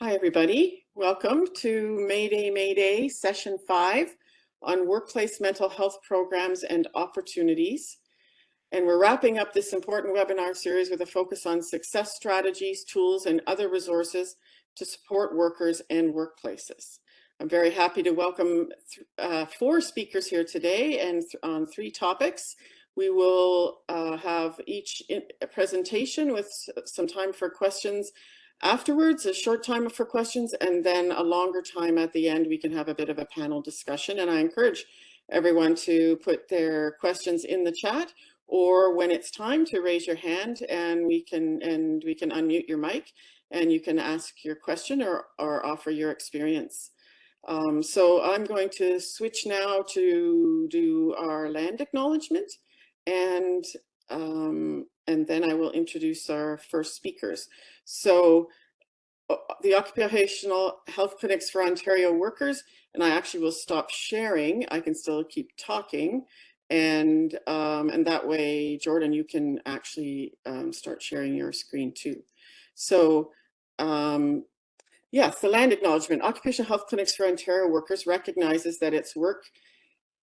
Hi, everybody. Welcome to Mayday Session 5 on workplace mental health programs and opportunities. And we're wrapping up this important webinar series with a focus on success strategies, tools, and other resources to support workers and workplaces. I'm very happy to welcome 4 speakers here today and on 3 topics. We will have each a presentation with some time for questions. Afterwards, a short time for questions, and then a longer time at the end. We can have a bit of a panel discussion, and I encourage everyone to put their questions in the chat, or when it's time to raise your hand, and we can unmute your mic, and you can ask your question or offer your experience. So I'm going to switch now to do our land acknowledgement, and then I will introduce our first speakers. So the Occupational Health Clinics for Ontario Workers, and I actually will stop sharing. I can still keep talking, and that way, Jordan, you can actually start sharing your screen too. So yes, the land acknowledgement. Occupational Health Clinics for Ontario Workers recognizes that its work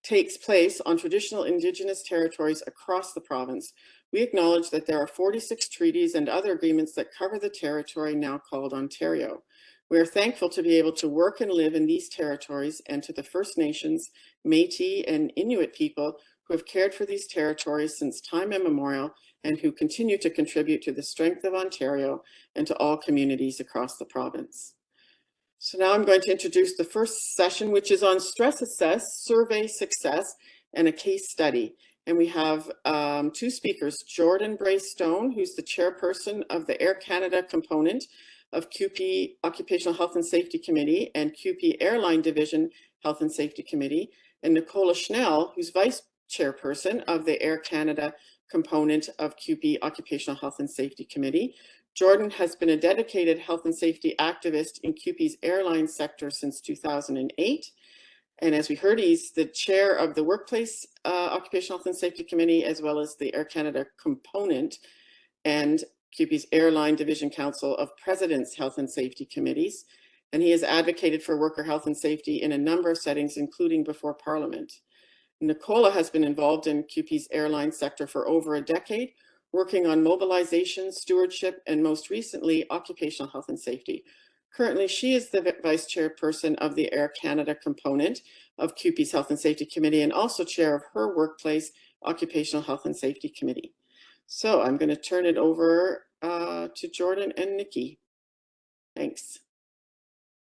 takes place on traditional Indigenous territories across the province. We acknowledge that there are 46 treaties and other agreements that cover the territory now called Ontario. We are thankful to be able to work and live in these territories, and to the First Nations, Métis, and Inuit people who have cared for these territories since time immemorial and who continue to contribute to the strength of Ontario and to all communities across the province. So now I'm going to introduce the first session, which is on StressAssess, survey success, and a case study. And we have 2 speakers, Jordan Bray-Stone, who's the chairperson of the Air Canada component of CUPE Occupational Health and Safety Committee and CUPE Airline Division Health and Safety Committee, and Nicola Schnell, who's vice-chairperson of the Air Canada component of CUPE Occupational Health and Safety Committee. Jordan has been a dedicated health and safety activist in CUPE's airline sector since 2008. And as we heard, he's the chair of the Workplace Occupational Health and Safety Committee, as well as the Air Canada component and CUPE's Airline Division Council of President's Health and Safety Committees. And he has advocated for worker health and safety in a number of settings, including before Parliament. Nicola has been involved in CUPE's airline sector for over a decade, working on mobilization, stewardship, and most recently, occupational health and safety. Currently, she is the vice chairperson of the Air Canada component of CUPE's Health and Safety Committee, and also chair of her workplace Occupational Health and Safety Committee. So I'm going to turn it over to Jordan and Nikki. Thanks.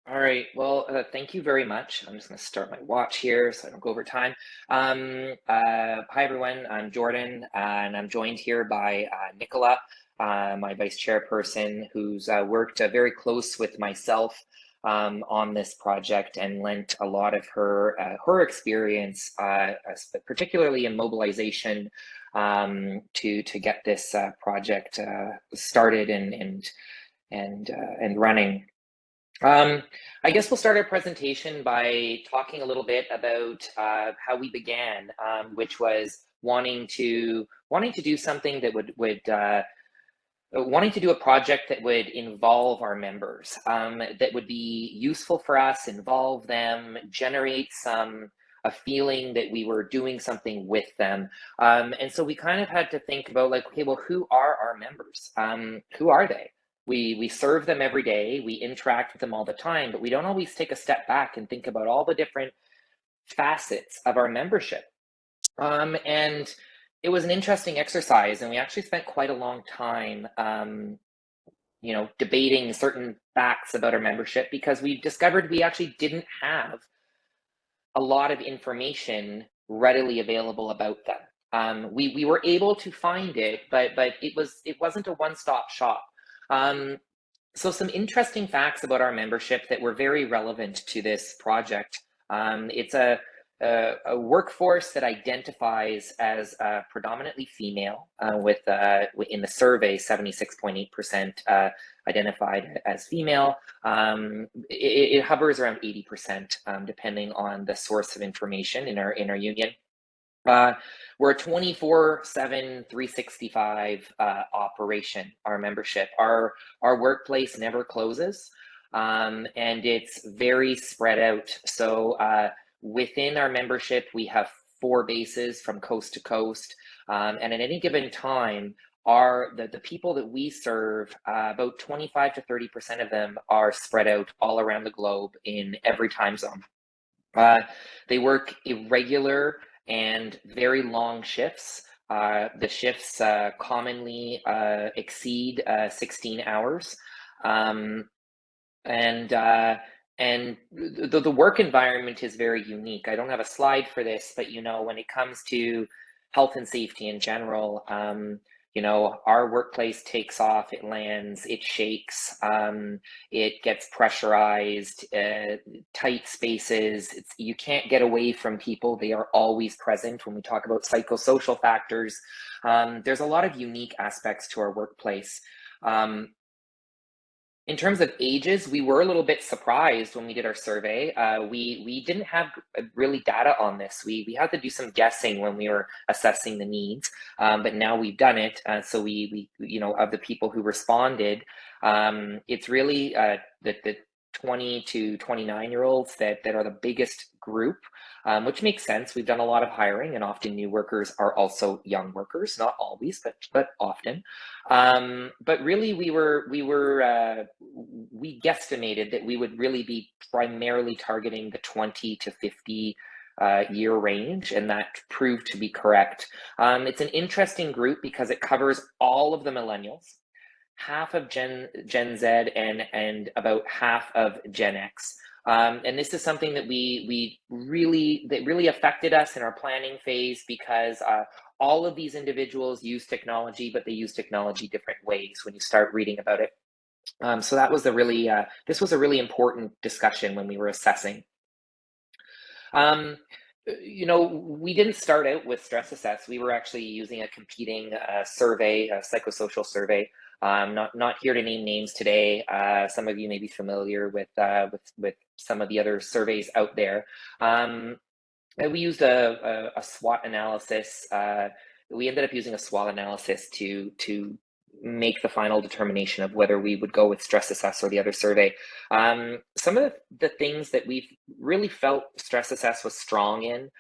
All right, well, thank you very much. I'm just going to start my watch here so I don't go over time. Hi, everyone. I'm Jordan, and I'm joined here by Nicola, my vice chairperson, who's worked very close with myself on this project and lent a lot of her experience, particularly in mobilization, to get this project started and running. I guess we'll start our presentation by talking a little bit about how we began, which was wanting to do something that wanting to do a project that would involve our members, that would be useful for us, involve them, generate a feeling that we were doing something with them. And so we kind of had to think about, like, okay, well, who are our members? Who are they? We serve them every day, we interact with them all the time, but we don't always take a step back and think about all the different facets of our membership. And it was an interesting exercise, and we actually spent quite a long time, debating certain facts about our membership, because we discovered we actually didn't have a lot of information readily available about them. We were able to find it, but it wasn't a one-stop shop. So some interesting facts about our membership that were very relevant to this project. It's a workforce that identifies as predominantly female, with in the survey 76.8% identified as female. It hovers around 80%, depending on the source of information in our union. We're a 24/7, 365 operation, our membership. Our workplace never closes. and it's very spread out. So within our membership, we have 4 bases from coast to coast, and at any given time, the people that we serve, about 25 to 30% of them are spread out all around the globe in every time zone. They work irregular and very long shifts. The shifts commonly exceed 16 hours. And the work environment is very unique. I don't have a slide for this, but when it comes to health and safety in general, our workplace takes off, it lands, it shakes, it gets pressurized, tight spaces. You can't get away from people. They are always present. When we talk about psychosocial factors, there's a lot of unique aspects to our workplace. In terms of ages, we were a little bit surprised when we did our survey. We didn't have really data on this. We had to do some guessing when we were assessing the needs, but now we've done it. So we of the people who responded, it's really the 20 to 29-year-olds that are the biggest group, which makes sense. We've done a lot of hiring, and often new workers are also young workers, not always, but often. But really, we guesstimated that we would really be primarily targeting the 20 to 50 year range, and that proved to be correct. It's an interesting group because it covers all of the millennials, half of Gen Z, and about half of Gen X. And this is something that really affected us in our planning phase, because all of these individuals use technology, but they use technology different ways when you start reading about it. So that was this was a really important discussion when we were assessing. We didn't start out with StressAssess. We were actually using a competing survey, a psychosocial survey. Not here to name names today. Some of you may be familiar with some of the other surveys out there. We used a SWOT analysis. We ended up using a SWOT analysis to make the final determination of whether we would go with StressAssess or the other survey. Some of the things that we've really felt StressAssess was strong in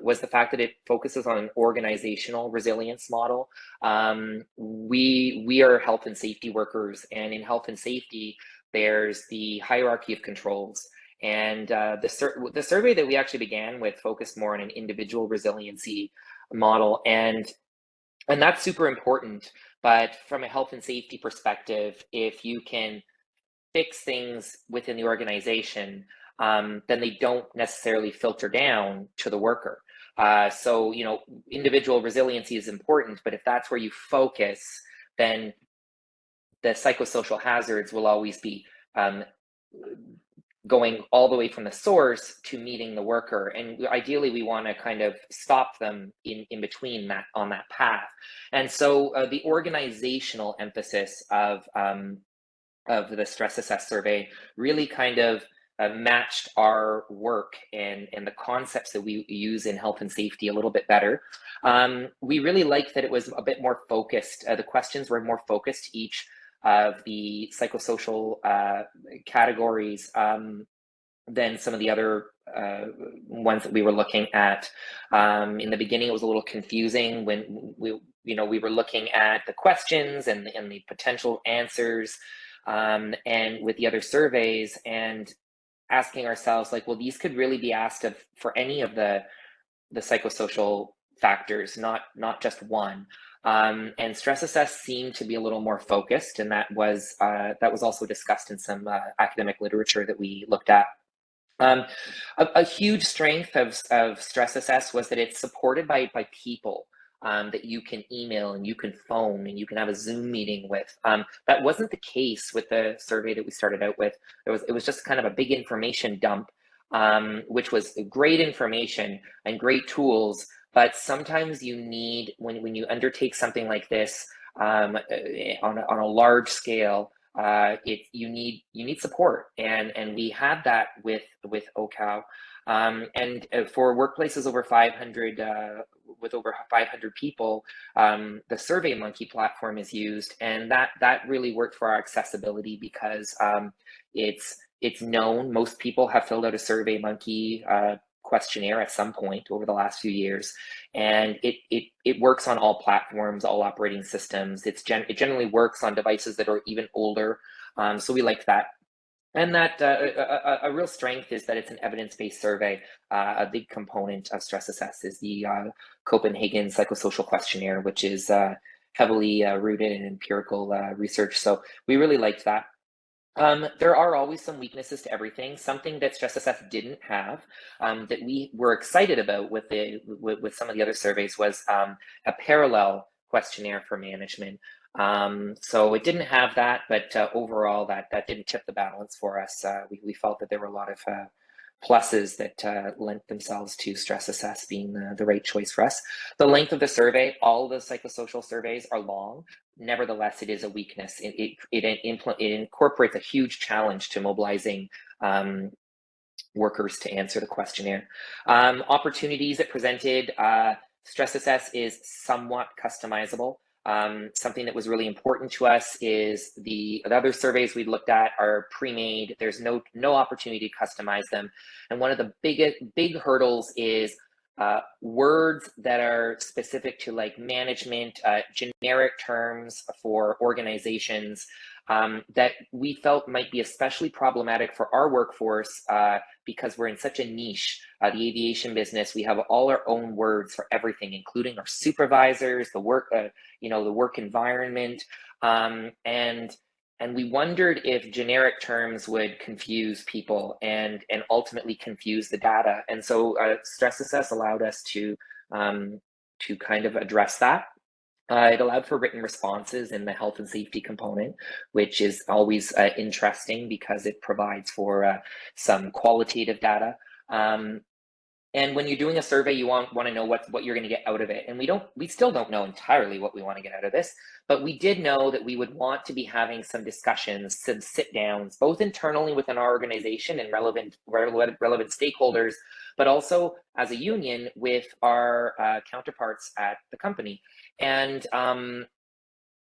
was the fact that it focuses on an organizational resilience model. We are health and safety workers, and in health and safety, there's the hierarchy of controls. And the survey that we actually began with focused more on an individual resiliency model, and that's super important. But from a health and safety perspective, if you can fix things within the organization, then they don't necessarily filter down to the worker. So, individual resiliency is important, but if that's where you focus, then the psychosocial hazards will always be going all the way from the source to meeting the worker. And ideally, we want to kind of stop them in between that, on that path. And so the organizational emphasis of the StressAssess survey really kind of matched our work and the concepts that we use in health and safety a little bit better. We really liked that it was a bit more focused. The questions were more focused, each of the psychosocial categories, than some of the other ones that we were looking at. In the beginning, it was a little confusing when we were looking at the questions and the potential answers, and with the other surveys, and asking ourselves, like, well, these could really be asked for any of the psychosocial factors, not just one. And StressAssess seemed to be a little more focused, and that was also discussed in some academic literature that we looked at. A huge strength of StressAssess was that it's supported by people that you can email and you can phone and you can have a Zoom meeting with. That wasn't the case with the survey that we started out with. It was just kind of a big information dump, which was great information and great tools. But sometimes you need, when you undertake something like this on a large scale, you need support, and we had that with OCAL, and for workplaces over 500 with over 500 people, the SurveyMonkey platform is used, and that really worked for our accessibility because it's known. Most people have filled out a SurveyMonkey questionnaire at some point over the last few years, and it works on all platforms, all operating systems. It generally works on devices that are even older, so we like that. And that a real strength is that it's an evidence-based survey. A big component of StressAssess is the Copenhagen Psychosocial Questionnaire, which is heavily rooted in empirical research. So we really liked that. There are always some weaknesses to everything. Something that StressAssess didn't have that we were excited about with some of the other surveys was a parallel questionnaire for management. So it didn't have that, but overall that didn't tip the balance for us. We felt that there were a lot of pluses that lent themselves to StressAssess being the right choice for us. The length of the survey, all the psychosocial surveys are long. Nevertheless, it is a weakness. It incorporates a huge challenge to mobilizing workers to answer the questionnaire. Opportunities it presented, StressAssess is somewhat customizable. Something that was really important to us is the other surveys we looked at are pre-made. There's no opportunity to customize them. And one of the big hurdles is words that are specific to like management, generic terms for organizations that we felt might be especially problematic for our workforce because we're in such a niche. The aviation business, we have all our own words for everything, including our supervisors, the work, the work environment, and we wondered if generic terms would confuse people and ultimately confuse the data. And so StressAssess allowed us to kind of address that. It allowed for written responses in the health and safety component, which is always interesting because it provides for some qualitative data. And when you're doing a survey, you want to know what you're going to get out of it. And we still don't know entirely what we want to get out of this, but we did know that we would want to be having some discussions, some sit downs, both internally within our organization and relevant stakeholders, but also as a union with our counterparts at the company. And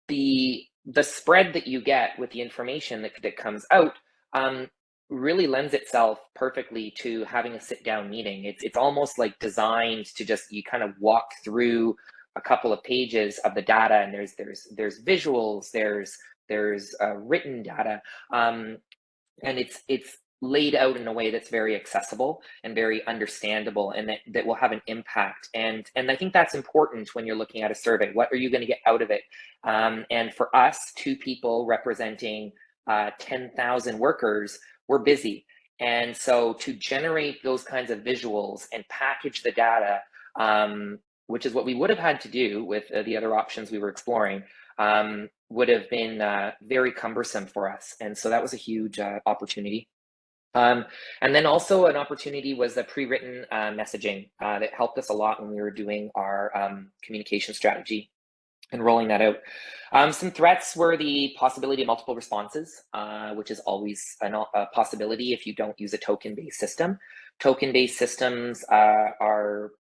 the spread that you get with the information that comes out really lends itself perfectly to having a sit-down meeting. It's almost like designed to just, you kind of walk through a couple of pages of the data, and there's visuals, there's written data, and it's laid out in a way that's very accessible and very understandable, and that will have an impact. And I think that's important when you're looking at a survey. What are you going to get out of it? And for us, two people representing 10,000 workers, we're busy. And so to generate those kinds of visuals and package the data, which is what we would have had to do with the other options we were exploring, would have been very cumbersome for us. And so that was a huge opportunity. And then also an opportunity was the pre-written messaging that helped us a lot when we were doing our communication strategy and rolling that out. Some threats were the possibility of multiple responses, which is always a possibility if you don't use a token-based system. Token-based systems are,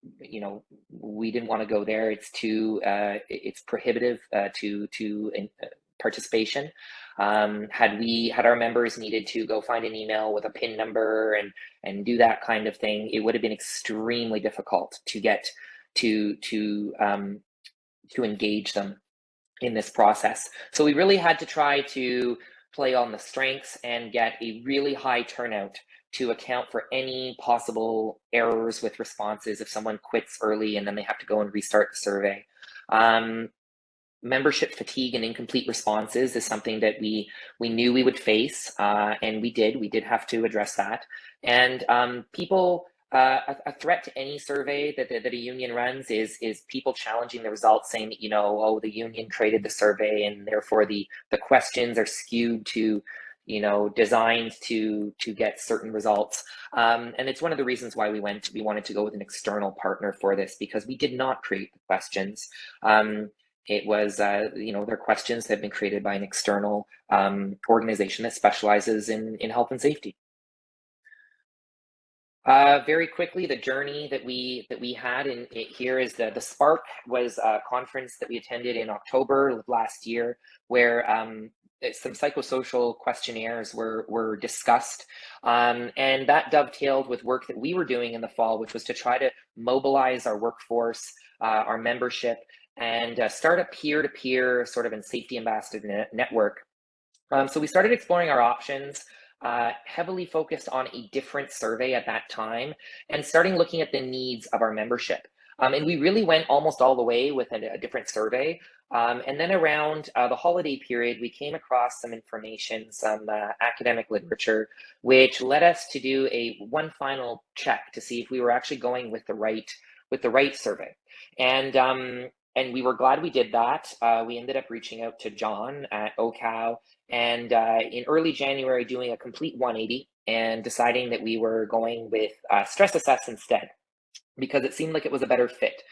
we didn't want to go there. It's it's prohibitive to participation. Had our members needed to go find an email with a PIN number and do that kind of thing, it would have been extremely difficult to get to engage them in this process. So we really had to try to play on the strengths and get a really high turnout to account for any possible errors with responses if someone quits early and then they have to go and restart the survey. Membership fatigue and incomplete responses is something that we knew we would face, and we did have to address that. And people, a threat to any survey that a union runs is people challenging the results, saying that, oh, the union created the survey and therefore the questions are skewed to, designed to get certain results. And it's one of the reasons why we wanted to go with an external partner for this, because we did not create the questions. It was, their questions have been created by an external organization that specializes in health and safety. Very quickly, the journey that we had in it here is the Spark was a conference that we attended in October of last year, where some psychosocial questionnaires were discussed, and that dovetailed with work that we were doing in the fall, which was to try to mobilize our workforce, our membership, and start a peer-to-peer sort of and safety ambassador network. So we started exploring our options, heavily focused on a different survey at that time, and starting looking at the needs of our membership. And we really went almost all the way with a different survey. And then around the holiday period, we came across some information, some academic literature, which led us to do one final check to see if we were actually going with the right survey. And we were glad we did that. We ended up reaching out to John at OCAL, and in early January doing a complete 180 and deciding that we were going with StressAssess instead, because it seemed like it was a better fit.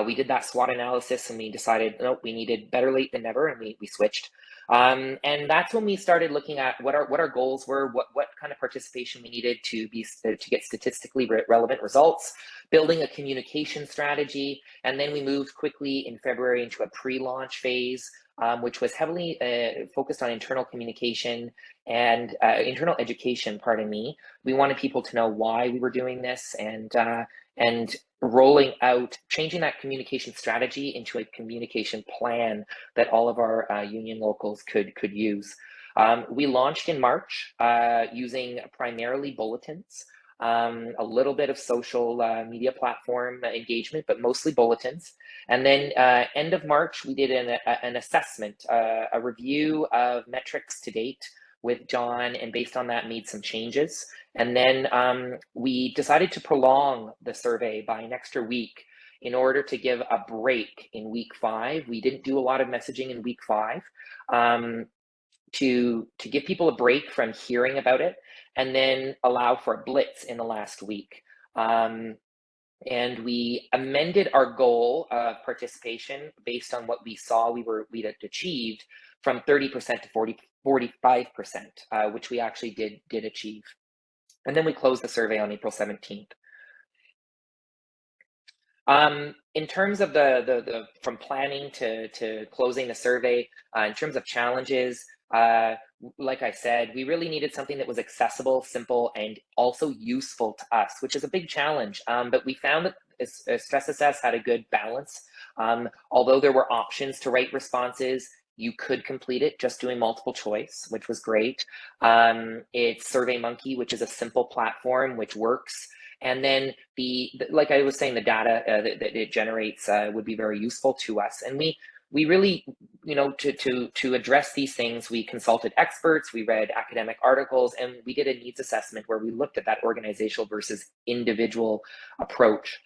We did that SWOT analysis and we decided, nope, we needed better late than never, and we switched. And that's when we started looking at what our goals were, what kind of participation we needed to get statistically relevant results, building a communication strategy, and then we moved quickly in February into a pre-launch phase, which was heavily focused on internal communication and internal education, pardon me. We wanted people to know why we were doing this, and rolling out, changing that communication strategy into a communication plan that all of our union locals could use. We launched in March using primarily bulletins, a little bit of social media platform engagement, but mostly bulletins. And then end of March, we did an assessment, a review of metrics to date with John, and based on that made some changes. And then we decided to prolong the survey by an extra week in order to give a break in week 5. We didn't do a lot of messaging in week 5 to give people a break from hearing about it, and then allow for a blitz in the last week. And we amended our goal of participation based on what we saw we had achieved from 30% to 45%, which we actually did achieve. And then we closed the survey on April 17th. In terms of the from planning to closing the survey, in terms of challenges, like I said, we really needed something that was accessible, simple, and also useful to us, which is a big challenge. But we found that StressAssess had a good balance. Although there were options to write responses, you could complete it just doing multiple choice, which was great. It's SurveyMonkey, which is a simple platform which works. And then like I was saying, the data that it generates would be very useful to us. And we really, to address these things, we consulted experts, we read academic articles, and we did a needs assessment where we looked at that organizational versus individual approach.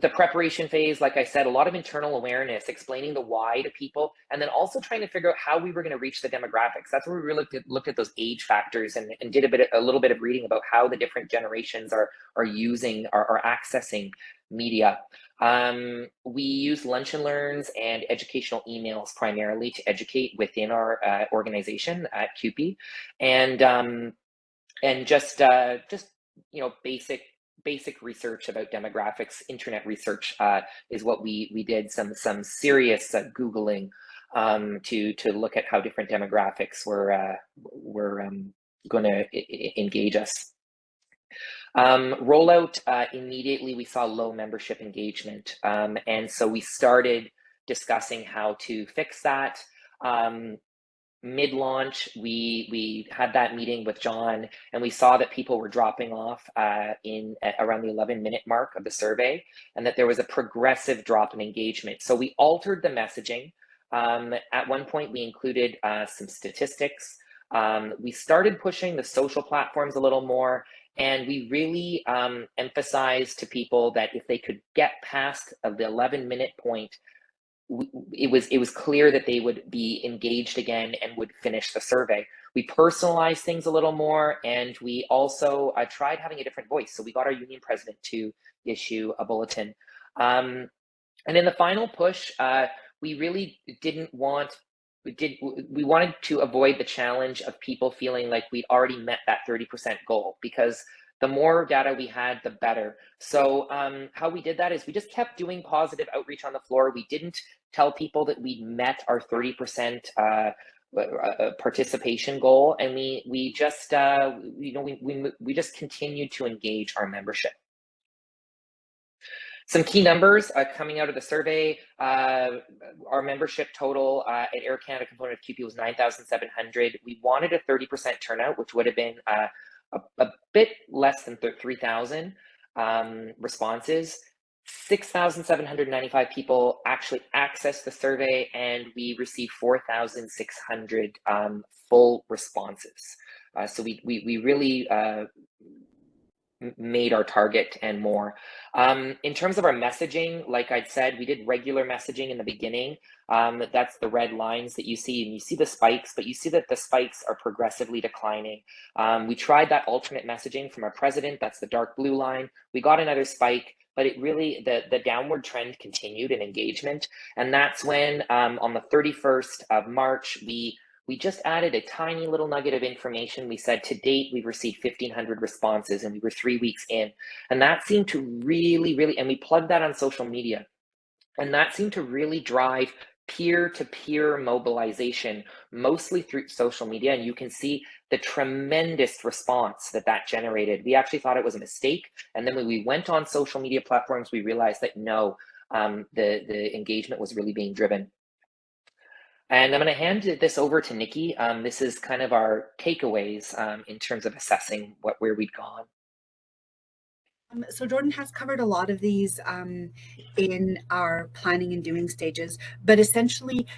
The preparation phase, like I said, a lot of internal awareness, explaining the why to people, and then also trying to figure out how we were going to reach the demographics. That's where we really looked at those age factors and did a little bit of reading about how the different generations are using, are accessing media. We use lunch and learns and educational emails primarily to educate within our organization at CUPE, and just basic research about demographics. Internet research is what we did, some serious Googling to look at how different demographics were going to engage us. Rollout, immediately we saw low membership engagement, and so we started discussing how to fix that. Mid-launch, we had that meeting with John, and we saw that people were dropping off around the 11-minute mark of the survey, and that there was a progressive drop in engagement. So we altered the messaging. At one point, we included some statistics. We started pushing the social platforms a little more, and we really emphasized to people that if they could get past the 11-minute point, it was clear that they would be engaged again and would finish the survey. We personalized things a little more, and we also tried having a different voice. So we got our union president to issue a bulletin. And in the final push, we really didn't want we wanted to avoid the challenge of people feeling like we'd already met that 30% goal, because the more data we had, the better. So how we did that is we just kept doing positive outreach on the floor. We didn't tell people that we'd met our 30% participation goal, and we just we just continued to engage our membership. Some key numbers coming out of the survey. Our membership total at Air Canada component of CUPE was 9,700. We wanted a 30% turnout, which would have been a bit less than 3,000 responses. 6,795 people actually accessed the survey, and we received 4,600 full responses. So we really made our target and more. In terms of our messaging, like I'd said, we did regular messaging in the beginning. That's the red lines that you see, and you see the spikes, but you see that the spikes are progressively declining. We tried that alternate messaging from our president, that's the dark blue line. We got another spike, but it really, the downward trend continued in engagement. And that's when on the 31st of March, we just added a tiny little nugget of information. We said to date, we've received 1,500 responses, and we were 3 weeks in. And that seemed to really, and we plugged that on social media. And that seemed to really drive peer-to-peer mobilization, mostly through social media. And you can see the tremendous response that generated. We actually thought it was a mistake. And then when we went on social media platforms, we realized that no, the engagement was really being driven. And I'm going to hand this over to Nikki. This is kind of our takeaways in terms of assessing where we'd gone. So Jordan has covered a lot of these in our planning and doing stages, but essentially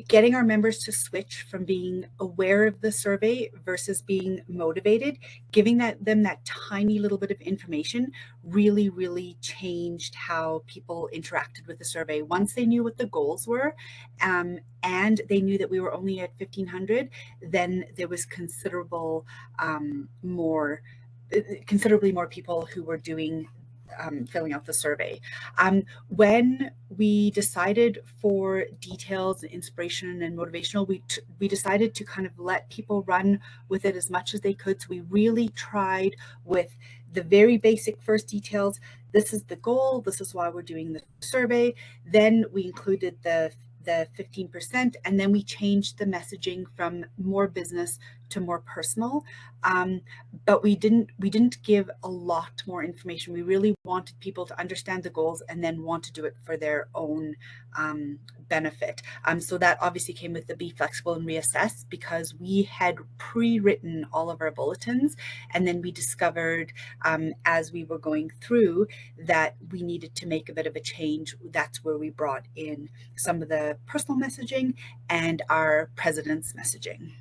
getting our members to switch from being aware of the survey versus being motivated, giving them that tiny little bit of information really changed how people interacted with the survey. Once they knew what the goals were and they knew that we were only at 1,500, then there was considerably more people who were doing filling out the survey. When we decided for details, inspiration, and motivational, we decided to kind of let people run with it as much as they could. So we really tried with the very basic first details. This is the goal. This is why we're doing the survey. Then we included the 15%, and then we changed the messaging from more business to more personal, but we didn't give a lot more information. We really wanted people to understand the goals and then want to do it for their own benefit. So that obviously came with the be flexible and reassess, because we had pre-written all of our bulletins, and then we discovered as we were going through that we needed to make a bit of a change. That's where we brought in some of the personal messaging and our president's messaging.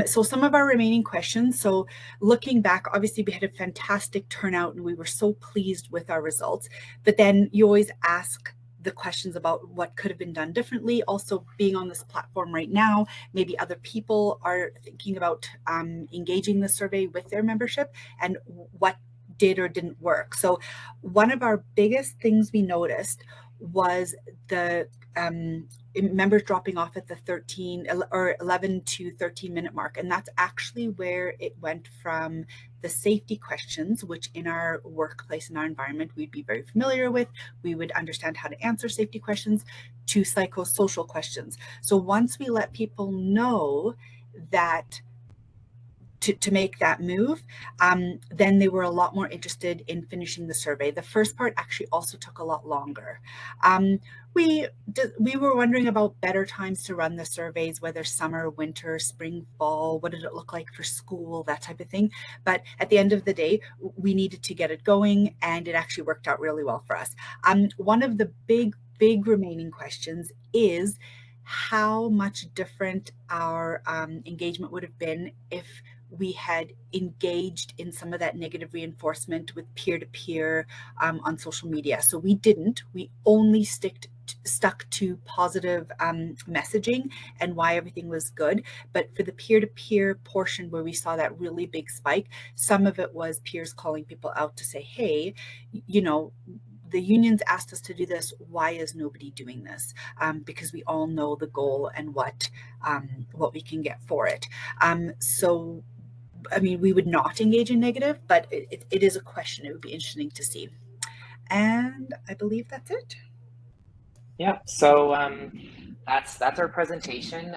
So some of our remaining questions. So looking back, obviously we had a fantastic turnout and we were so pleased with our results, but then you always ask the questions about what could have been done differently. Also, being on this platform right now, maybe other people are thinking about engaging the survey with their membership and what did or didn't work. So one of our biggest things we noticed was the members dropping off at the 11 to 13 minute mark. And that's actually where it went from the safety questions, which in our workplace, in our environment, we'd be very familiar with. We would understand how to answer safety questions, to psychosocial questions. So once we let people know that to make that move, then they were a lot more interested in finishing the survey. The first part actually also took a lot longer. We were wondering about better times to run the surveys, whether summer, winter, spring, fall, what did it look like for school, that type of thing. But at the end of the day, we needed to get it going, and it actually worked out really well for us. One of the big remaining questions is how much different our engagement would have been if we had engaged in some of that negative reinforcement with peer-to-peer on social media. So we didn't. We only stuck to positive messaging and why everything was good. But for the peer-to-peer portion where we saw that really big spike, some of it was peers calling people out to say, hey, you know, the unions asked us to do this. Why is nobody doing this? Because we all know the goal and what we can get for it. So, I mean, we would not engage in negative, but it is a question. It would be interesting to see. And I believe that's it. Yeah, so that's our presentation.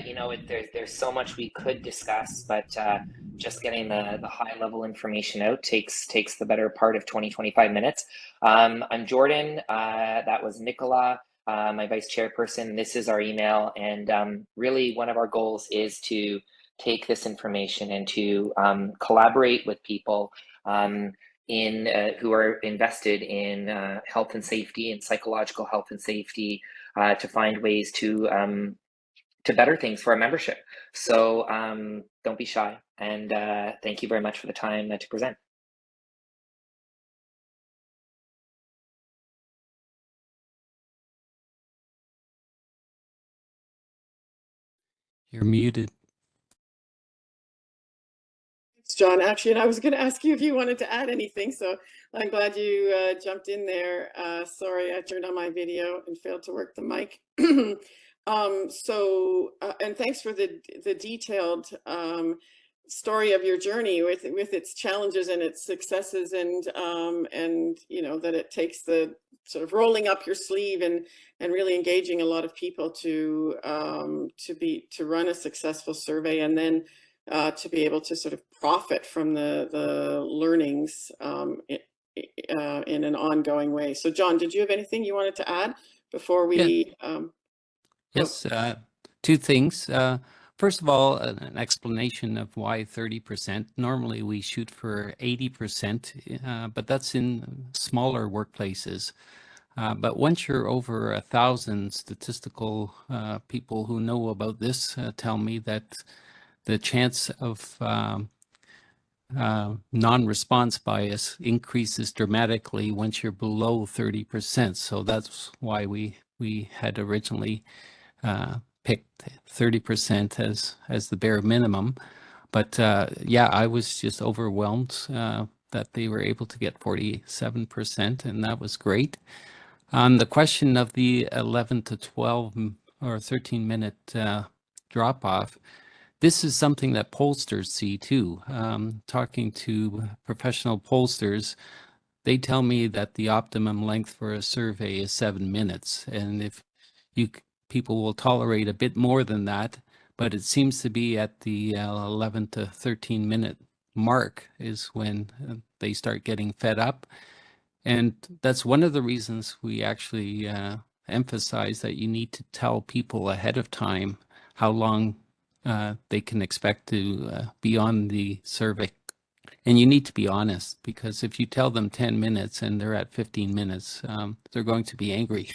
You know, there's so much we could discuss, but just getting the high level information out takes the better part of 20-25 minutes. I'm Jordan. That was Nicola, my vice chairperson. This is our email, and really one of our goals is to take this information and to collaborate with people who are invested in health and safety and psychological health and safety to find ways to better things for our membership. So don't be shy, and thank you very much for the time to present. You're muted. John, actually, and I was going to ask you if you wanted to add anything, so I'm glad you jumped in there. Sorry, I turned on my video and failed to work the mic. And thanks for the detailed story of your journey with its challenges and its successes, and you know that it takes the sort of rolling up your sleeve and really engaging a lot of people to run a successful survey, and then to be able to sort of profit from the learnings in an ongoing way. So John, did you have anything you wanted to add before we? Yes, two things. First of all, an explanation of why 30%. Normally we shoot for 80%, but that's in smaller workplaces. But once you're over 1,000, statistical people who know about this tell me that the chance of non-response bias increases dramatically once you're below 30%. So that's why we had originally picked 30% as the bare minimum. But yeah, I was just overwhelmed that they were able to get 47%, and that was great. On the question of the 11 to 12 or 13-minute drop-off, this is something that pollsters see too. Talking to professional pollsters, they tell me that the optimum length for a survey is 7 minutes. And if people will tolerate a bit more than that, but it seems to be at the 11 to 13-minute mark is when they start getting fed up. And that's one of the reasons we actually emphasize that you need to tell people ahead of time how long they can expect to be on the survey. And you need to be honest, because if you tell them 10 minutes and they're at 15 minutes, they're going to be angry.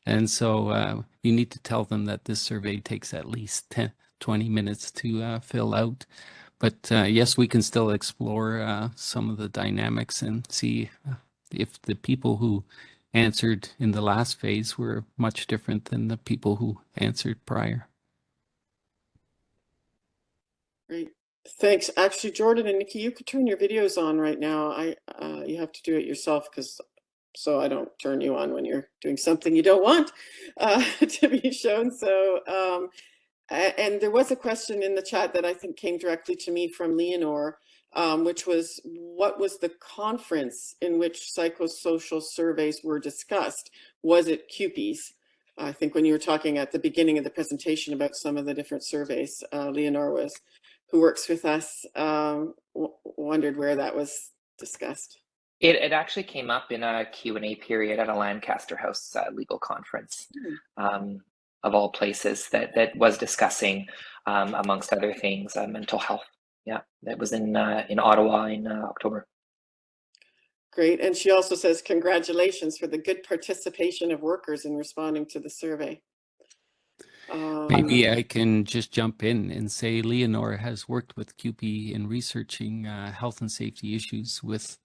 And so you need to tell them that this survey takes at least 20 minutes to fill out. But yes, we can still explore some of the dynamics and see if the people who answered in the last phase were much different than the people who answered prior. Great, thanks. Actually, Jordan and Nikki, you could turn your videos on right now. You have to do it yourself, so I don't turn you on when you're doing something you don't want to be shown. So, and there was a question in the chat that I think came directly to me from Leonor, which was, what was the conference in which psychosocial surveys were discussed? Was it CUPE's? I think when you were talking at the beginning of the presentation about some of the different surveys, Leonor who works with us, wondered where that was discussed. It actually came up in a Q&A period at a Lancaster House legal conference, of all places, that was discussing, amongst other things, mental health. Yeah, that was in Ottawa in October. Great, and she also says, congratulations for the good participation of workers in responding to the survey. Maybe I can just jump in and say Leonor has worked with CUPE in researching health and safety issues with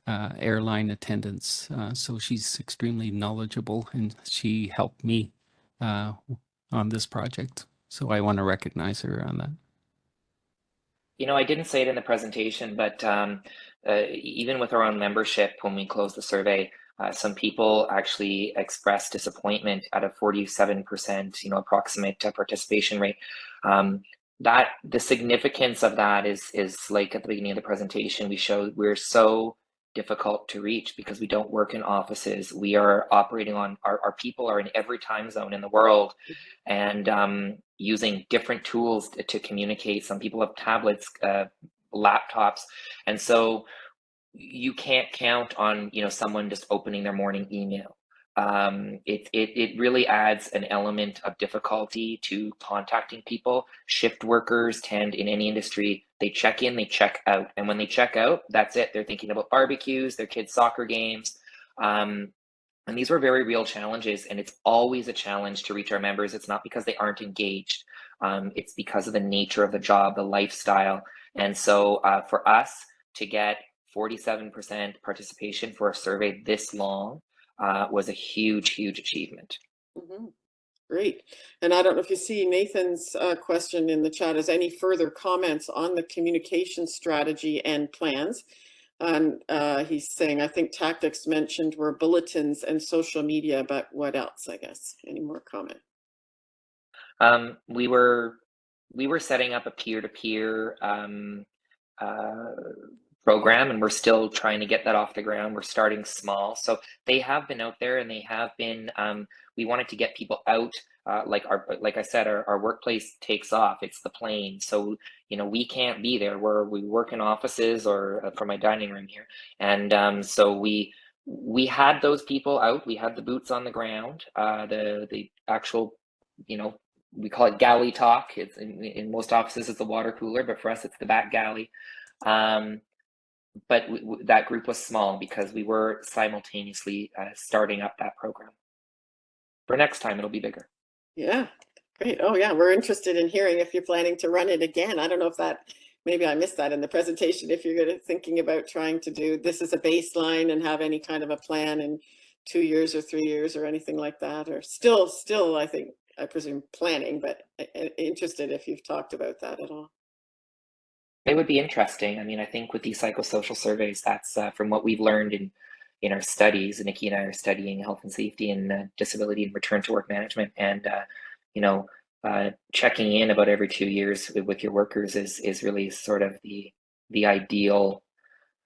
airline attendants. So she's extremely knowledgeable, and she helped me on this project. So I want to recognize her on that. You know, I didn't say it in the presentation, but even with our own membership, when we closed the survey, Some people actually expressed disappointment at a 47%, approximate participation rate. That the significance of that is like at the beginning of the presentation, we showed we're so difficult to reach because we don't work in offices. We are operating on our people are in every time zone in the world, and using different tools to communicate. Some people have tablets, laptops, and so you can't count on someone just opening their morning email. It really adds an element of difficulty to contacting people. Shift workers tend, in any industry, they check in, they check out, and when they check out, that's it. They're thinking about barbecues, their kids' soccer games, and these were very real challenges. And it's always a challenge to reach our members. It's not because they aren't engaged. It's because of the nature of the job, the lifestyle. And so for us to get 47% participation for a survey this long was a huge achievement. Mm-hmm. Great. And I don't know if you see Nathan's question in the chat as any further comments on the communication strategy and plans. And he's saying, I think tactics mentioned were bulletins and social media, but what else, I guess? Any more comment? We were setting up a peer-to-peer program, and we're still trying to get that off the ground. We're starting small, so they have been out there, and they have been. We wanted to get people out. Like I said, our workplace takes off. It's the plane, so we can't be there. We work in offices or from my dining room here, and so we had those people out. We had the boots on the ground. The actual, we call it galley talk. It's in most offices it's the water cooler, but for us it's the back galley. But that group was small because we were simultaneously starting up that program. For next time, it'll be bigger. Yeah, great. Oh yeah, we're interested in hearing if you're planning to run it again. I don't know if maybe I missed that in the presentation, if you're thinking about trying to do this as a baseline and have any kind of a plan in 2 years or 3 years or anything like that, or still, I presume planning, but interested if you've talked about that at all. It would be interesting. I mean, I think with these psychosocial surveys, that's from what we've learned in our studies. Nikki and I are studying health and safety and disability and return to work management, and checking in about every 2 years with your workers is really sort of the ideal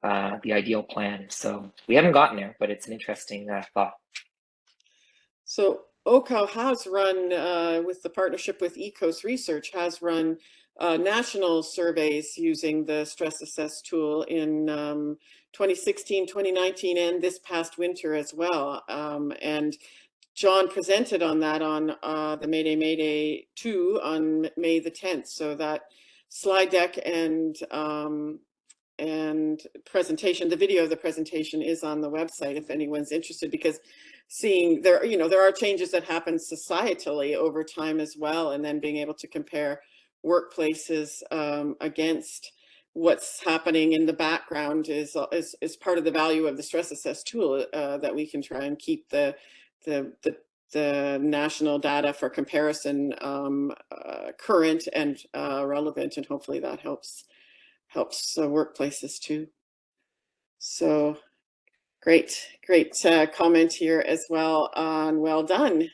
plan. So we haven't gotten there, but it's an interesting thought. So OCAL has run, with the partnership with ECOS Research, has run national surveys using the StressAssess tool in 2016, 2019, and this past winter as well. And John presented on that on the MAYDAY 2 on May the 10th. So that slide deck and presentation, the video of the presentation is on the website if anyone's interested, because seeing there are changes that happen societally over time as well, and then being able to compare workplaces against what's happening in the background is part of the value of the StressAssess tool, that we can try and keep the national data for comparison current and relevant, and hopefully that helps workplaces too. So great comment here as well on well done,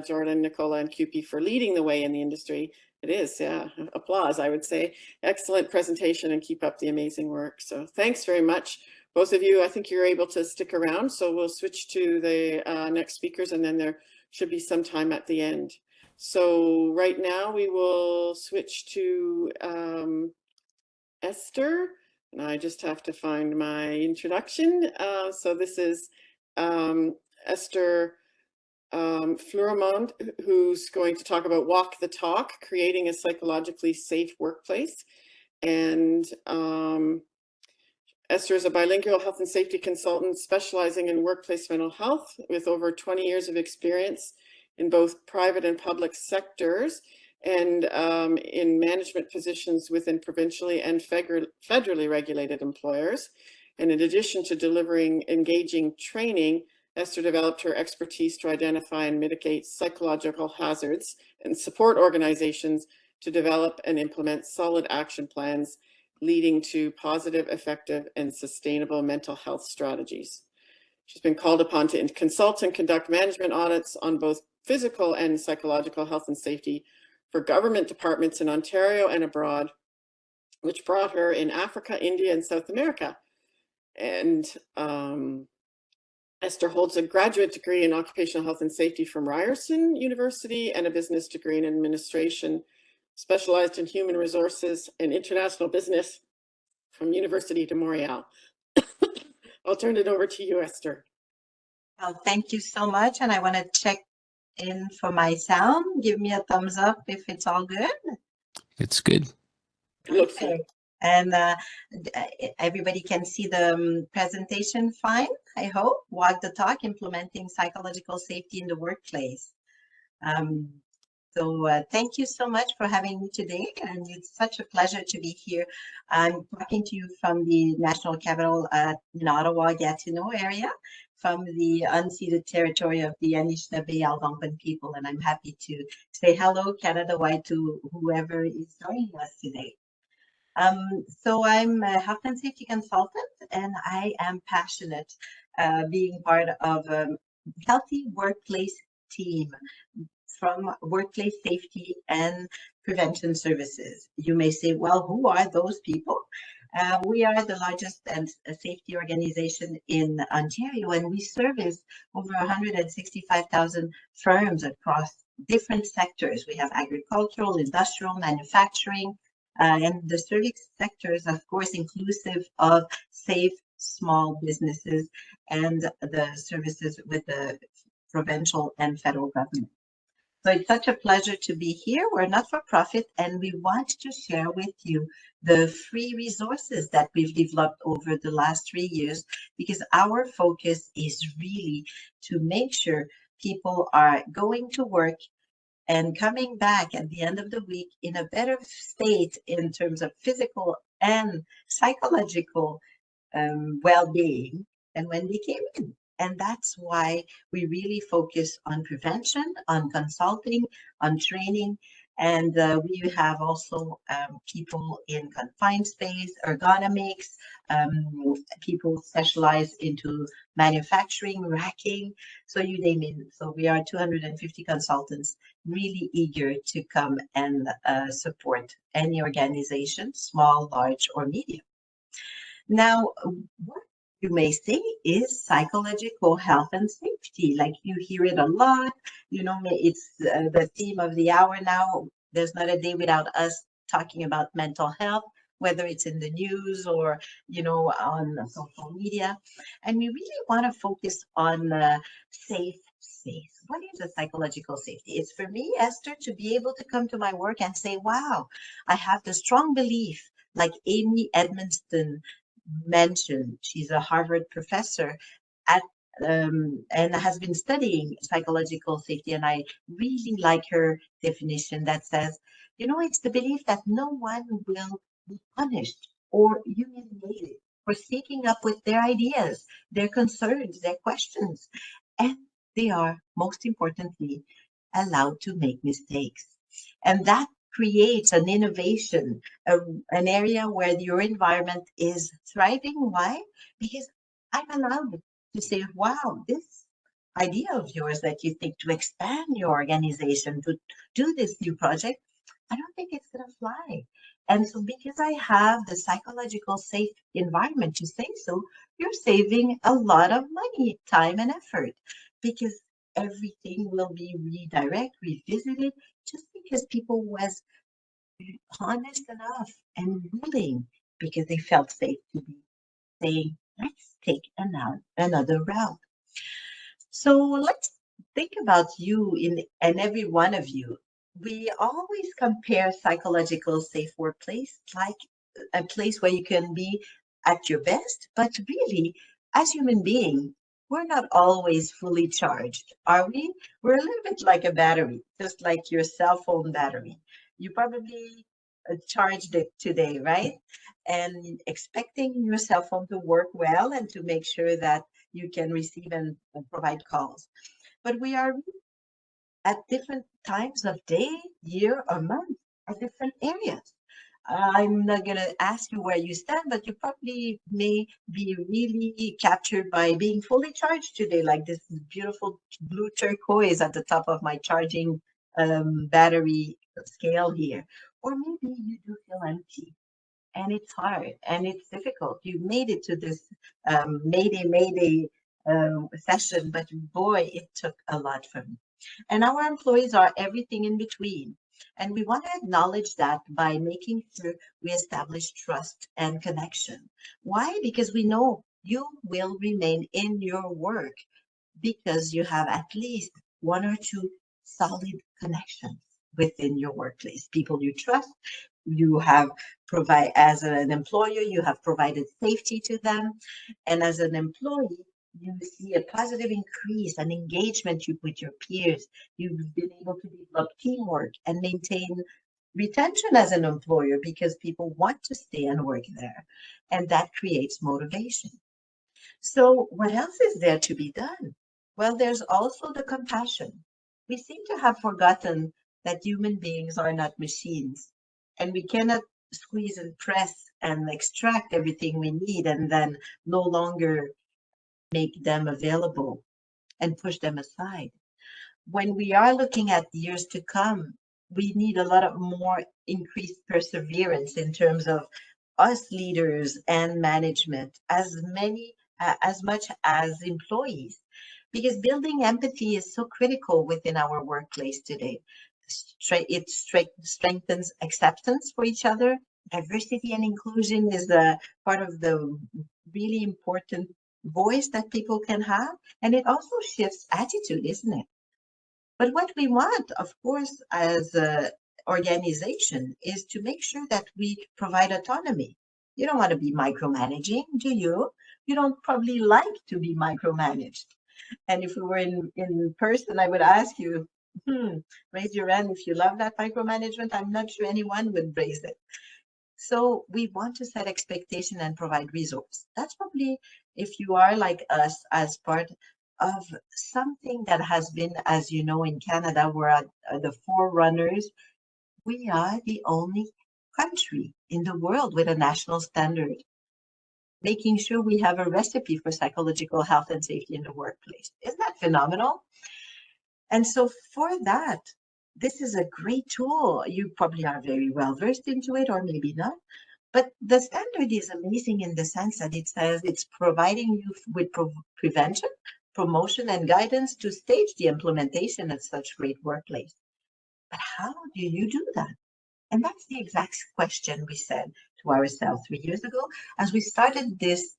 Jordan, Nicola, and CUPE for leading the way in the industry. It is, yeah, applause, I would say. Excellent presentation, and keep up the amazing work. So thanks very much, both of you. I think you're able to stick around, so we'll switch to the next speakers, and then there should be some time at the end. So right now we will switch to Esther, and I just have to find my introduction. So this is Esther Fleurimond, who's going to talk about Walk the Talk, creating a psychologically safe workplace. And Esther is a bilingual health and safety consultant specializing in workplace mental health with over 20 years of experience in both private and public sectors, and in management positions within provincially and federally regulated employers. And in addition to delivering engaging training, Esther developed her expertise to identify and mitigate psychological hazards and support organizations to develop and implement solid action plans leading to positive, effective, and sustainable mental health strategies. She's been called upon to consult and conduct management audits on both physical and psychological health and safety for government departments in Ontario and abroad, which brought her in Africa, India, and South America. And Esther holds a graduate degree in occupational health and safety from Ryerson University and a business degree in administration, specialized in human resources and international business from University de Montreal. I'll turn it over to you, Esther. Well, thank you so much. And I want to check in for my sound. Give me a thumbs up if it's all good. It's good. Okay. And everybody can see the presentation fine, I hope. Walk the talk, implementing psychological safety in the workplace. So thank you so much for having me today, and it's such a pleasure to be here. I'm talking to you from the National Capital in Ottawa, Gatineau area, from the unceded territory of the Anishinaabe Algonquin people, and I'm happy to say hello Canada-wide to whoever is joining us today. So I'm a health and safety consultant, and I am passionate being part of a healthy workplace team from workplace safety and prevention services. You may say, well, who are those people? We are the largest safety organization in Ontario, and we service over 165,000 firms across different sectors. We have agricultural, industrial, manufacturing, and the service sectors, of course, inclusive of safe small businesses and the services with the provincial and federal government. So it's such a pleasure to be here. We're not for profit, and we want to share with you the free resources that we've developed over the last 3 years, because our focus is really to make sure people are going to work and coming back at the end of the week in a better state in terms of physical and psychological well-being than when they came in. And that's why we really focus on prevention, on consulting, on training. And we have also people in confined space, ergonomics, people specialize into manufacturing, racking, so you name it. So we are 250 consultants really eager to come and support any organization, small, large, or medium. Now, what you may say is psychological health and safety. Like you hear it a lot, you know, it's the theme of the hour now. There's not a day without us talking about mental health, whether it's in the news or, you know, on social media. And we really want to focus on safe space. What is a psychological safety? It's for me, Esther, to be able to come to my work and say, wow, I have the strong belief, like Amy Edmondson mentioned. She's a Harvard professor at and has been studying psychological safety, and I really like her definition that says, you know, it's the belief that no one will be punished or humiliated for speaking up with their ideas, their concerns, their questions, and they are, most importantly, allowed to make mistakes. And that creates an innovation, an area where your environment is thriving. Why? Because I'm allowed to say, wow, this idea of yours that you think to expand your organization, to do this new project, I don't think it's going to fly. And so because I have the psychological safe environment to say so, you're saving a lot of money, time, and effort, because everything will be revisited, just because people was honest enough and willing, because they felt safe to be saying, let's take another route. So let's think about you and every one of you. We always compare psychological safe workplace like a place where you can be at your best, but really, as human beings, we're not always fully charged, are we? We're a little bit like a battery, just like your cell phone battery. You probably charged it today, right? And expecting your cell phone to work well and to make sure that you can receive and provide calls. But we are at different times of day, year, or month, at different areas. I'm not going to ask you where you stand, but you probably may be really captured by being fully charged today, like this beautiful blue turquoise at the top of my charging battery scale here. Or maybe you do feel empty. And it's hard and it's difficult. You made it to this Mayday session, but boy, it took a lot from you. And our employees are everything in between. And we want to acknowledge that by making sure we establish trust and connection. Why? Because we know you will remain in your work because you have at least one or two solid connections within your workplace, people you trust. You have provide as an employer, you have provided safety to them, and as an employee, you see a positive increase and engagement with your peers. You've been able to develop teamwork and maintain retention as an employer because people want to stay and work there, and that creates motivation. So what else is there to be done? Well, there's also the compassion. We seem to have forgotten that human beings are not machines, and we cannot squeeze and press and extract everything we need and then no longer make them available and push them aside. When we are looking at years to come, we need a lot of more increased perseverance in terms of us leaders and management, as much as employees, because building empathy is so critical within our workplace today. It strengthens acceptance for each other. Diversity and inclusion is a part of the really important voice that people can have, and it also shifts attitude, isn't it? But what we want, of course, as an organization is to make sure that we provide autonomy. You don't want to be micromanaging, do you? You don't probably like to be micromanaged. And if we were in person, I would ask you, raise your hand if you love that micromanagement. I'm not sure anyone would raise it. So we want to set expectation and provide resource. That's probably, if you are like us, as part of something that has been, as you know, in Canada, we're at the forerunners. We are the only country in the world with a national standard, making sure we have a recipe for psychological health and safety in the workplace. Isn't that phenomenal? And so for that, this is a great tool. You probably are very well versed into it, or maybe not. But the standard is amazing in the sense that it says it's providing you with prevention, promotion, and guidance to stage the implementation of such great workplace. But how do you do that? And that's the exact question we said to ourselves 3 years ago as we started this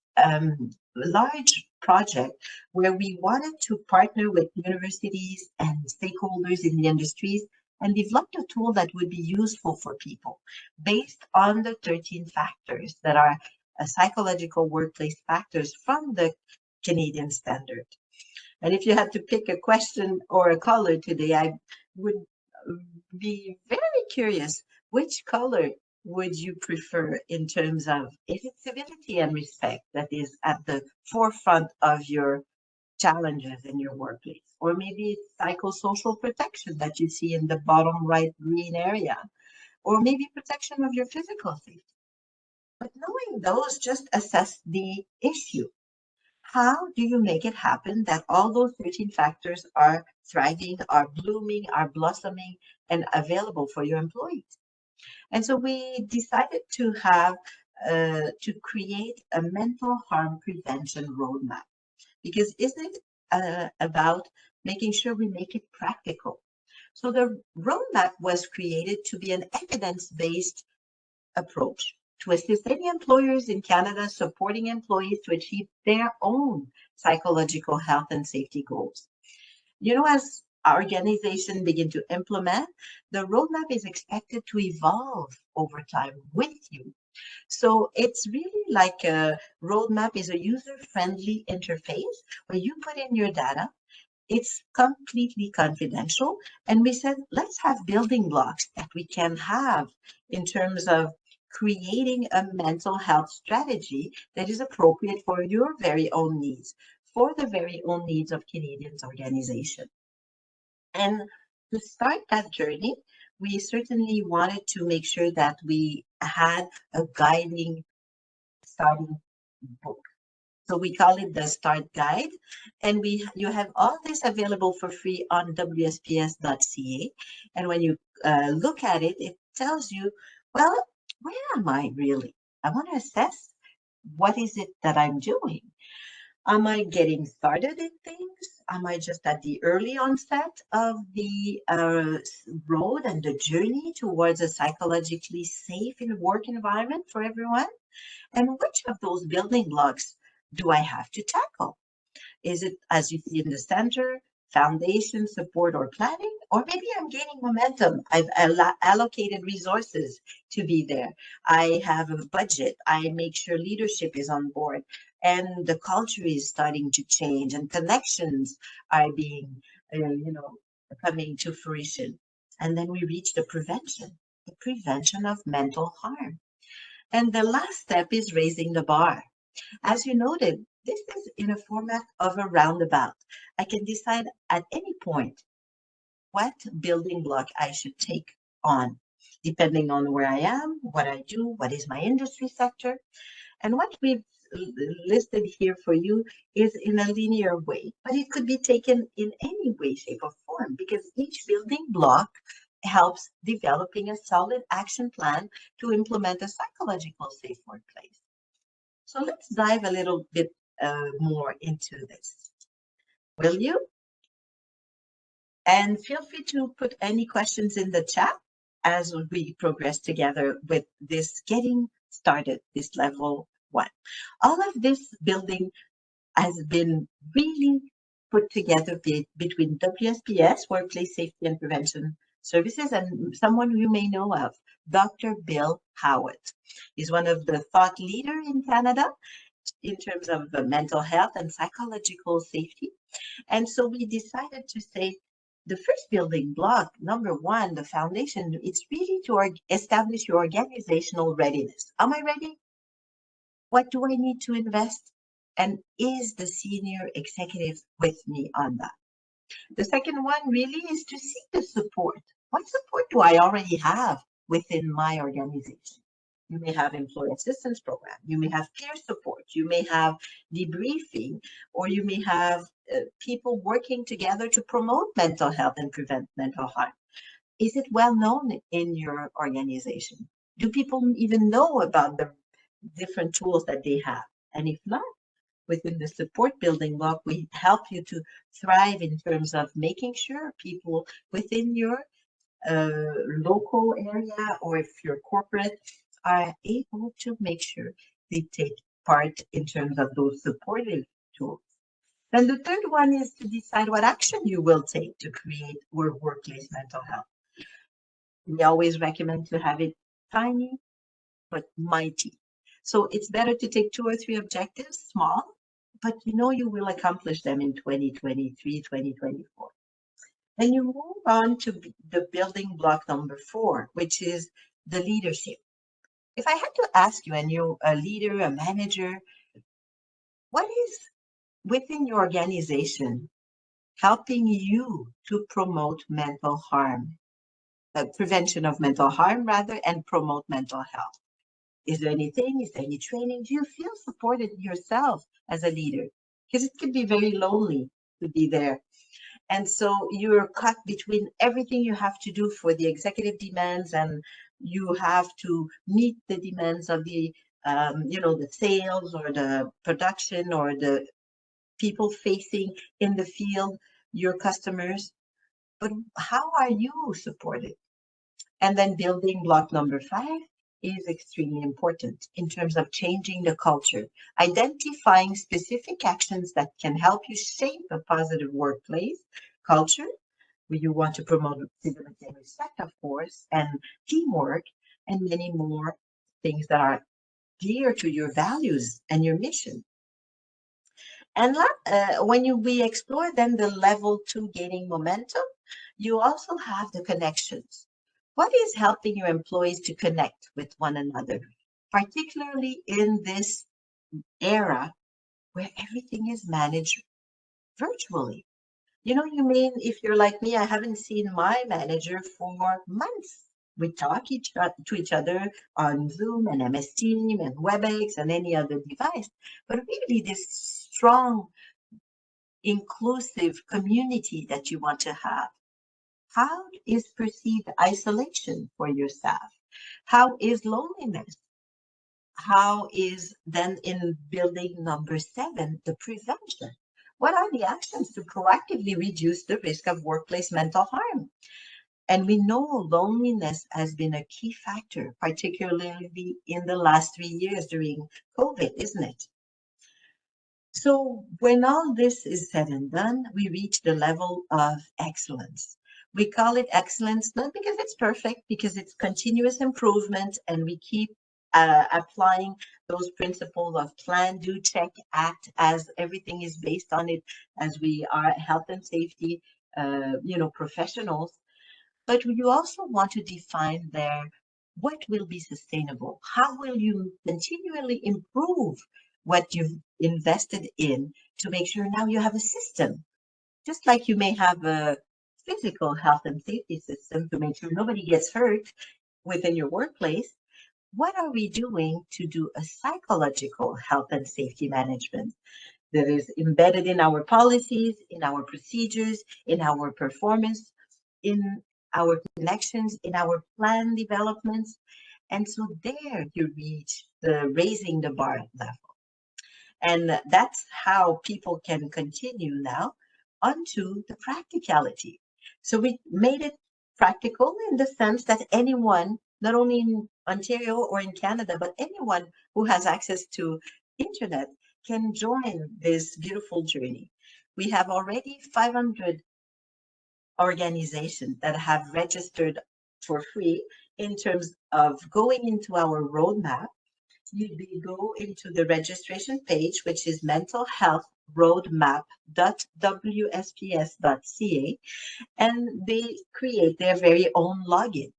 large project where we wanted to partner with universities and stakeholders in the industries and developed a tool that would be useful for people based on the 13 factors that are psychological workplace factors from the Canadian standard. And if you had to pick a question or a color today, I would be very curious, which color would you prefer in terms of, is it civility and respect that is at the forefront of your challenges in your workplace? Or maybe it's psychosocial protection that you see in the bottom right green area, or maybe protection of your physical safety. But knowing those, just assess the issue. How do you make it happen that all those 13 factors are thriving, are blooming, are blossoming, and available for your employees? And so we decided to have, to create a mental harm prevention roadmap, because isn't it about making sure we make it practical? So the roadmap was created to be an evidence-based approach to assist any employers in Canada supporting employees to achieve their own psychological health and safety goals. You know, as our organization begin to implement, the roadmap is expected to evolve over time with you. So it's really like a roadmap is a user-friendly interface where you put in your data. It's completely confidential. And we said, let's have building blocks that we can have in terms of creating a mental health strategy that is appropriate for your very own needs, for the very own needs of Canadians organization. And to start that journey, we certainly wanted to make sure that we had a guiding starting book. So we call it the Start Guide, and you have all this available for free on WSPS.ca. And when you look at it, it tells you, well, where am I really? I want to assess what is it that I'm doing. Am I getting started in things? Am I just at the early onset of the road and the journey towards a psychologically safe work environment for everyone? And which of those building blocks do I have to tackle? Is it, as you see in the center, foundation, support, or planning? Or maybe I'm gaining momentum. I've allocated resources to be there. I have a budget. I make sure leadership is on board. And the culture is starting to change, and connections are being, coming to fruition. And then we reach the prevention of mental harm. And the last step is raising the bar. As you noted, this is in a format of a roundabout. I can decide at any point what building block I should take on, depending on where I am, what I do, what is my industry sector. And what we've listed here for you is in a linear way, but it could be taken in any way, shape, or form, because each building block helps developing a solid action plan to implement a psychological safe workplace. So let's dive a little bit more into this. Will you? And feel free to put any questions in the chat as we progress together with this getting started, this level 1. All of this building has been really put together between WSPS, Workplace Safety and Prevention Services, and someone you may know of, Dr. Bill Howitt. He's one of the thought leaders in Canada in terms of mental health and psychological safety. And so we decided to say the first building block, number 1, the foundation, it's really to establish your organizational readiness. Am I ready? What do I need to invest? And is the senior executive with me on that? The second one really is to seek the support. What support do I already have within my organization? You may have employee assistance program. You may have peer support. You may have debriefing, or you may have people working together to promote mental health and prevent mental harm. Is it well known in your organization? Do people even know about the different tools that they have? And if not, within the support building block, we help you to thrive in terms of making sure people within your local area, or if you're corporate, are able to make sure they take part in terms of those supportive tools. Then the third one is to decide what action you will take to create workplace mental health. We always recommend to have it tiny but mighty. So it's better to take 2 or 3 objectives, small, but you know you will accomplish them in 2023, 2024. Then you move on to the building block number 4, which is the leadership. If I had to ask you, and you're a leader, a manager, what is within your organization helping you to promote mental harm, prevention of mental harm rather, and promote mental health? Is there anything? Is there any training? Do you feel supported yourself as a leader? Because it can be very lonely to be there. And so you're caught between everything you have to do for the executive demands, and you have to meet the demands of the, the sales or the production or the people facing in the field, your customers. But how are you supported? And then building block number 5 is extremely important in terms of changing the culture, identifying specific actions that can help you shape a positive workplace culture where you want to promote civility and respect, of course, and teamwork, and many more things that are dear to your values and your mission. And when we explore then the level 2 gaining momentum, you also have the connections. What is helping your employees to connect with one another, particularly in this era where everything is managed virtually? You mean if you're like me, I haven't seen my manager for months We talk to each other on Zoom and MS Team and WebEx and any other device, but really this strong, inclusive community that you want to have. How is perceived isolation for your staff? How is loneliness? How is then in building number 7, the prevention? What are the actions to proactively reduce the risk of workplace mental harm? And we know loneliness has been a key factor, particularly in the last 3 years during COVID, isn't it? So when all this is said and done, we reach the level of excellence. We call it excellence not because it's perfect, because it's continuous improvement, and we keep applying those principles of plan, do, check, act, as everything is based on it, as we are health and safety, professionals. But you also want to define there what will be sustainable. How will you continually improve what you've invested in to make sure now you have a system, just like you may have a physical health and safety system to make sure nobody gets hurt within your workplace. What are we doing to do a psychological health and safety management that is embedded in our policies, in our procedures, in our performance, in our connections, in our plan developments? And so there you reach the raising the bar level. And that's how people can continue now onto the practicality. So we made it practical in the sense that anyone, not only in Ontario or in Canada, but anyone who has access to internet can join this beautiful journey. We have already 500 organizations that have registered for free in terms of going into our roadmap. You go into the registration page, which is mentalhealthroadmap.wsps.ca, and they create their very own login.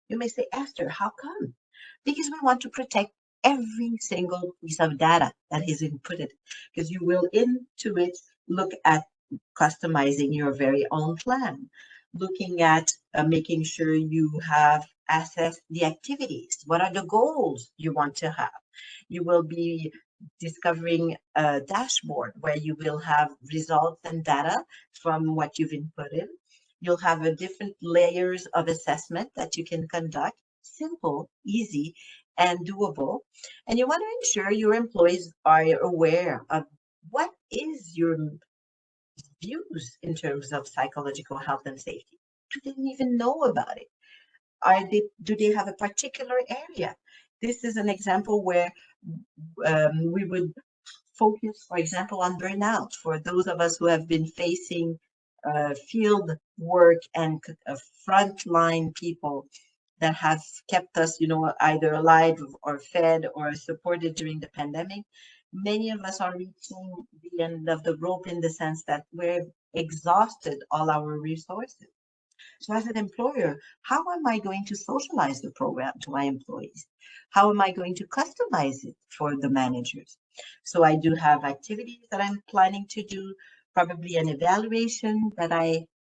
You may say, Esther, how come? Because we want to protect every single piece of data that is inputted, because you will into it look at customizing your very own plan, looking at making sure you have assessed the activities. What are the goals you want to have? You will be discovering a dashboard where you will have results and data from what you've inputted. You'll have a different layers of assessment that you can conduct, simple, easy, and doable. And you want to ensure your employees are aware of what is your views in terms of psychological health and safety. Do they even know about it? Do they have a particular area? This is an example where we would focus, for example, on burnout for those of us who have been facing field work and frontline people that have kept us, either alive or fed or supported during the pandemic. Many of us are reaching the end of the rope in the sense that we're exhausted all our resources. So as an employer, how am I going to socialize the program to my employees? How am I going to customize it for the managers? So I do have activities that I'm planning to do, probably an evaluation that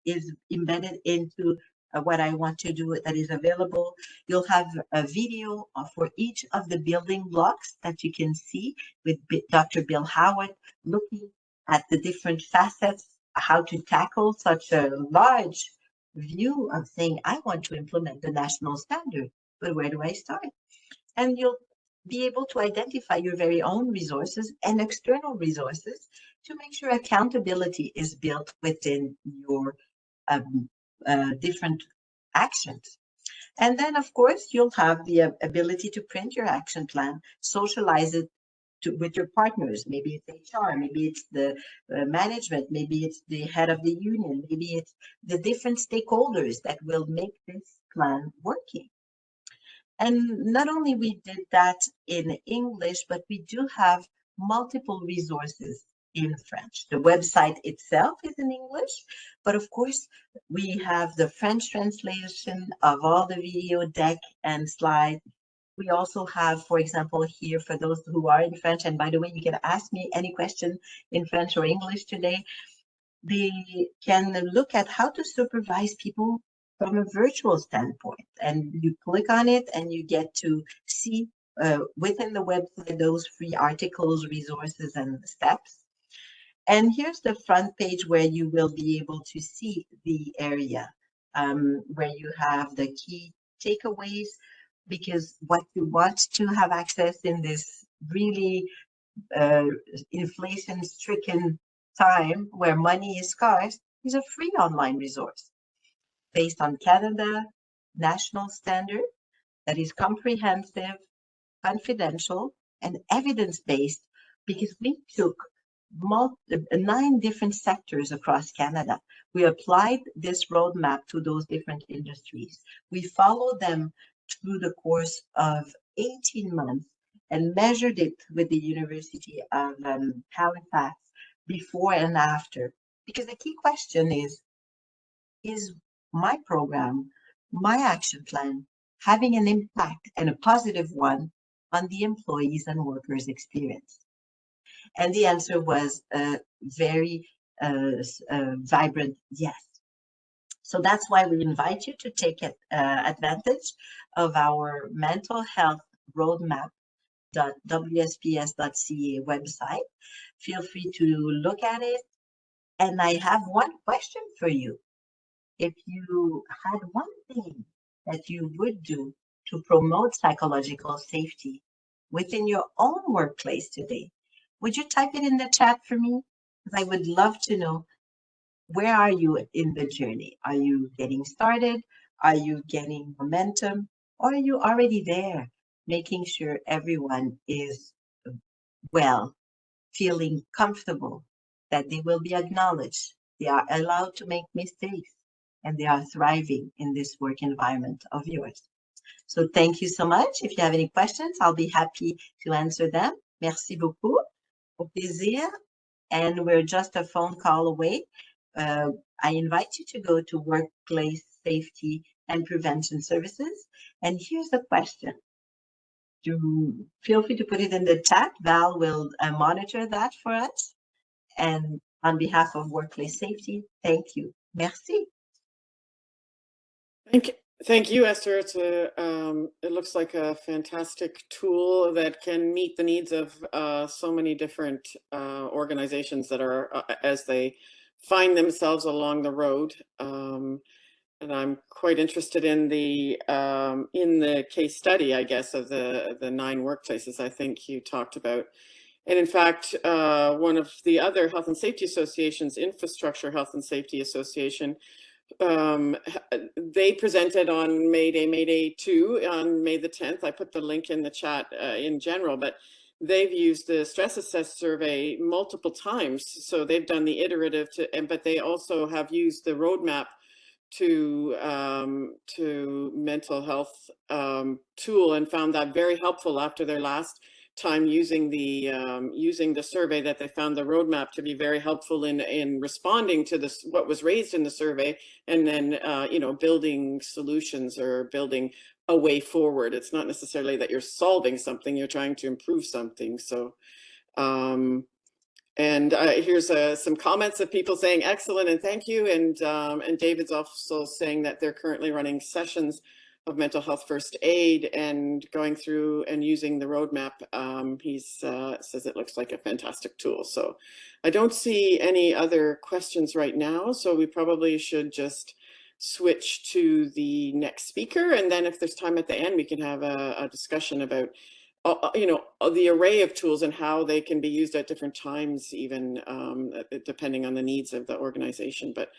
is embedded into what I want to do that is available. You'll have a video for each of the building blocks that you can see with Dr. Bill Howard looking at the different facets, how to tackle such a large view of saying, I want to implement the national standard, but where do I start? And you'll be able to identify your very own resources and external resources to make sure accountability is built within your different actions. And then, of course, you'll have the ability to print your action plan, socialize it with your partners. Maybe it's HR, maybe it's the management, maybe it's the head of the union, maybe it's the different stakeholders that will make this plan working. And not only we did that in English, but we do have multiple resources in French. The website itself is in English, but of course we have the French translation of all the video deck and slides. We also have, for example, here for those who are in French, and by the way, you can ask me any question in French or English today. They can look at how to supervise people from a virtual standpoint. And you click on it and you get to see within the website those free articles, resources, and steps. And here's the front page where you will be able to see the area where you have the key takeaways, because what you want to have access in this really inflation-stricken time where money is scarce is a free online resource based on Canada national standard that is comprehensive, confidential, and evidence-based, because we took 9 different sectors across Canada. We applied this roadmap to those different industries. We followed them through the course of 18 months and measured it with the University of Halifax before and after. Because the key question is my program, my action plan, having an impact, and a positive one, on the employees and workers' experience? And the answer was a very vibrant yes. So that's why we invite you to take advantage of our mental health roadmap.wsps.ca website. Feel free to look at it. And I have one question for you. If you had one thing that you would do to promote psychological safety within your own workplace today, would you type it in the chat for me? Because I would love to know, where are you in the journey? Are you getting started? Are you getting momentum? Or are you already there, making sure everyone is well, feeling comfortable, that they will be acknowledged, they are allowed to make mistakes, and they are thriving in this work environment of yours? So thank you so much. If you have any questions, I'll be happy to answer them. Merci beaucoup. Au plaisir. And we're just a phone call away. I invite you to go to Workplace Safety and Prevention Services. And here's the question. Feel free to put it in the chat. Val will monitor that for us. And on behalf of Workplace Safety, thank you. Merci. Thank you, Esther. It's it looks like a fantastic tool that can meet the needs of so many different organizations that are as they find themselves along the road. And I'm quite interested in the case study, I guess, of the 9 workplaces I think you talked about. And in fact, one of the other health and safety associations, Infrastructure Health and Safety Association, they presented on MAYDAY 2 on May the 10th. I put the link in the chat in general, but they've used the StressAssess survey multiple times. So they've done the iterative, but they also have used the roadmap to mental health tool, and found that very helpful after their last time using the survey, that they found the roadmap to be very helpful in responding to this, what was raised in the survey, and then building solutions or building a way forward. It's not necessarily that you're solving something, you're trying to improve something. So and here's some comments of people saying excellent and thank you, and David's also saying that they're currently running sessions of mental health first aid and going through and using the roadmap. He says it looks like a fantastic tool. So I don't see any other questions right now, so we probably should just switch to the next speaker, and then if there's time at the end, we can have a discussion about the array of tools and how they can be used at different times, even depending on the needs of the organization. But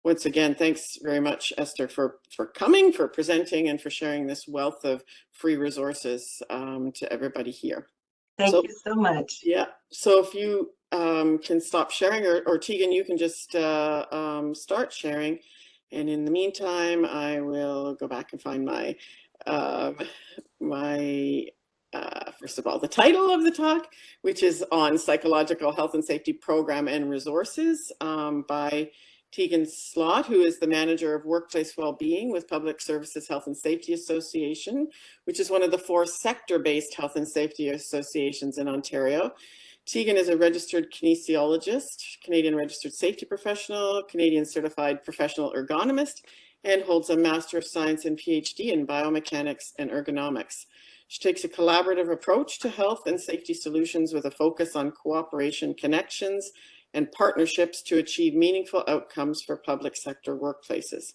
once again, thanks very much, Esther, for coming, for presenting, and for sharing this wealth of free resources to everybody here. Thank you so much. Yeah, so if you can stop sharing, or Tegan, you can just start sharing. And in the meantime, I will go back and find my, first of all, the title of the talk, which is on Psychological Health and Safety Program and Resources by Tegan Slot, who is the Manager of Workplace Wellbeing with Public Services Health and Safety Association, which is one of the 4 sector-based health and safety associations in Ontario. Tegan is a registered kinesiologist, Canadian registered safety professional, Canadian certified professional ergonomist, and holds a Master of Science and PhD in biomechanics and ergonomics. She takes a collaborative approach to health and safety solutions with a focus on cooperation, connections, and partnerships to achieve meaningful outcomes for public sector workplaces.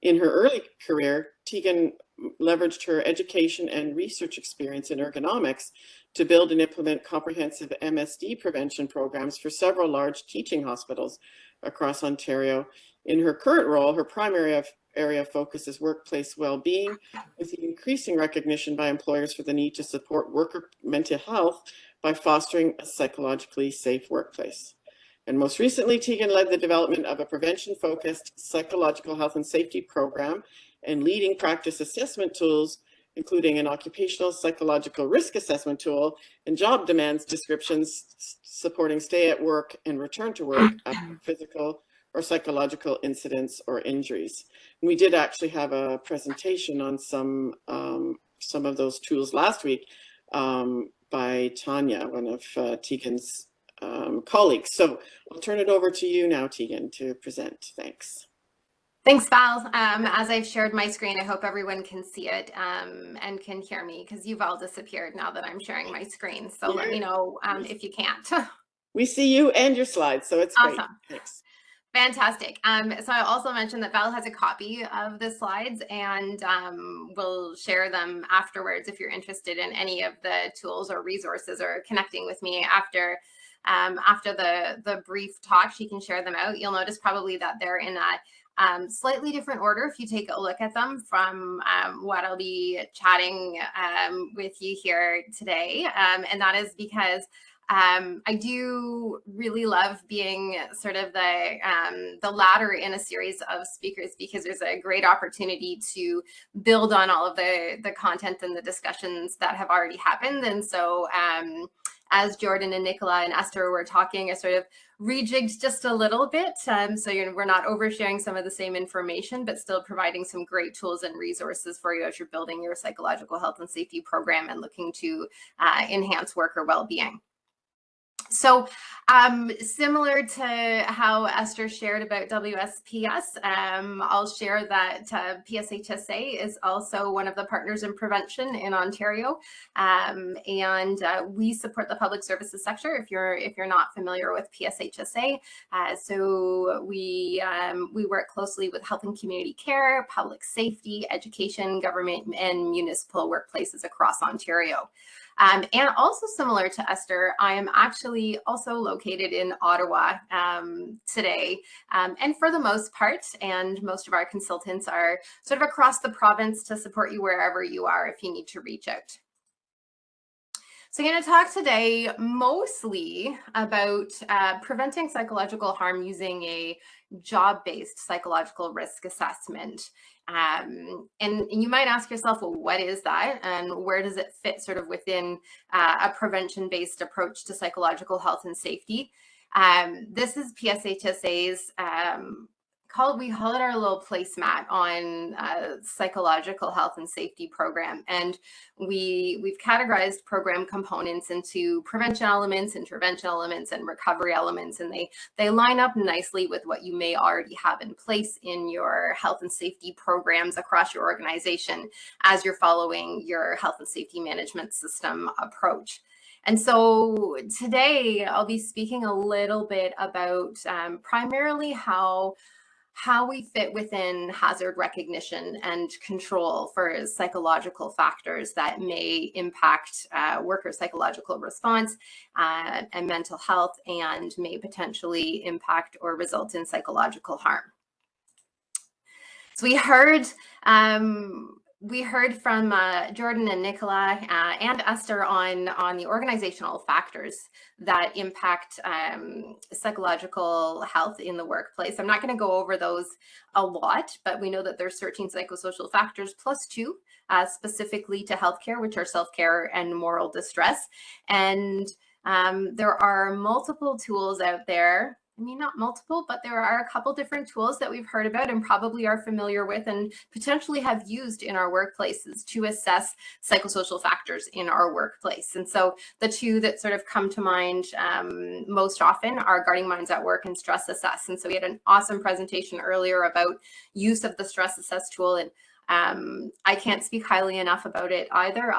In her early career, Tegan leveraged her education and research experience in ergonomics to build and implement comprehensive MSD prevention programs for several large teaching hospitals across Ontario. In her current role, her primary area of focus is workplace well-being, with the increasing recognition by employers for the need to support worker mental health by fostering a psychologically safe workplace. And most recently, Tegan led the development of a prevention-focused psychological health and safety program and leading practice assessment tools, including an occupational psychological risk assessment tool and job demands descriptions supporting stay at work and return to work after physical or psychological incidents or injuries. And we did actually have a presentation on some of those tools last week by Tanya, one of Tegan's colleagues. So I'll turn it over to you now, Tegan, to present. Thanks. Thanks, Val. As I've shared my screen, I hope everyone can see it and can hear me, because you've all disappeared now that I'm sharing my screen. So let me know if you can't. We see you and your slides, so it's great. Awesome. Thanks. Fantastic. So I also mentioned that Val has a copy of the slides, and we'll share them afterwards if you're interested in any of the tools or resources, or connecting with me after the brief talk. She can share them out. You'll notice probably that they're in a slightly different order if you take a look at them from what I'll be chatting with you here today. And that is because I do really love being sort of the ladder in a series of speakers, because there's a great opportunity to build on all of the content and the discussions that have already happened. And so as Jordan and Nicola and Esther were talking, I sort of rejigged just a little bit. So we're not oversharing some of the same information, but still providing some great tools and resources for you as you're building your psychological health and safety program and looking to enhance worker well-being. So similar to how Esther shared about WSPS, I'll share that PSHSA is also one of the partners in prevention in Ontario, and we support the public services sector. If you're not familiar with PSHSA, so we work closely with health and community care, public safety, education, government, and municipal workplaces across Ontario. And also similar to Esther, I am actually also located in Ottawa today. And for the most part, and most of our consultants are sort of across the province to support you wherever you are if you need to reach out. So I'm going to talk today mostly about preventing psychological harm using a job-based psychological risk assessment. And you might ask yourself, well, what is that? And where does it fit sort of within a prevention-based approach to psychological health and safety? This is PSHSA's we call it our little placemat on psychological health and safety program. And we've categorized program components into prevention elements, intervention elements, and recovery elements. And they line up nicely with what you may already have in place in your health and safety programs across your organization as you're following your health and safety management system approach. And so today I'll be speaking a little bit about primarily how we fit within hazard recognition and control for psychological factors that may impact worker psychological response and mental health, and may potentially impact or result in psychological harm. So we heard from Jordan and Nicola and Esther on the organizational factors that impact psychological health in the workplace. I'm not going to go over those a lot, but we know that there's 13 psychosocial factors plus 2 specifically to healthcare, which are self-care and moral distress. And there are multiple tools out there I mean, not multiple, but there are a couple different tools that we've heard about and probably are familiar with and potentially have used in our workplaces to assess psychosocial factors in our workplace. And so the two that sort of come to mind most often are Guarding Minds at Work and StressAssess. And so we had an awesome presentation earlier about use of the StressAssess tool, and I can't speak highly enough about it either.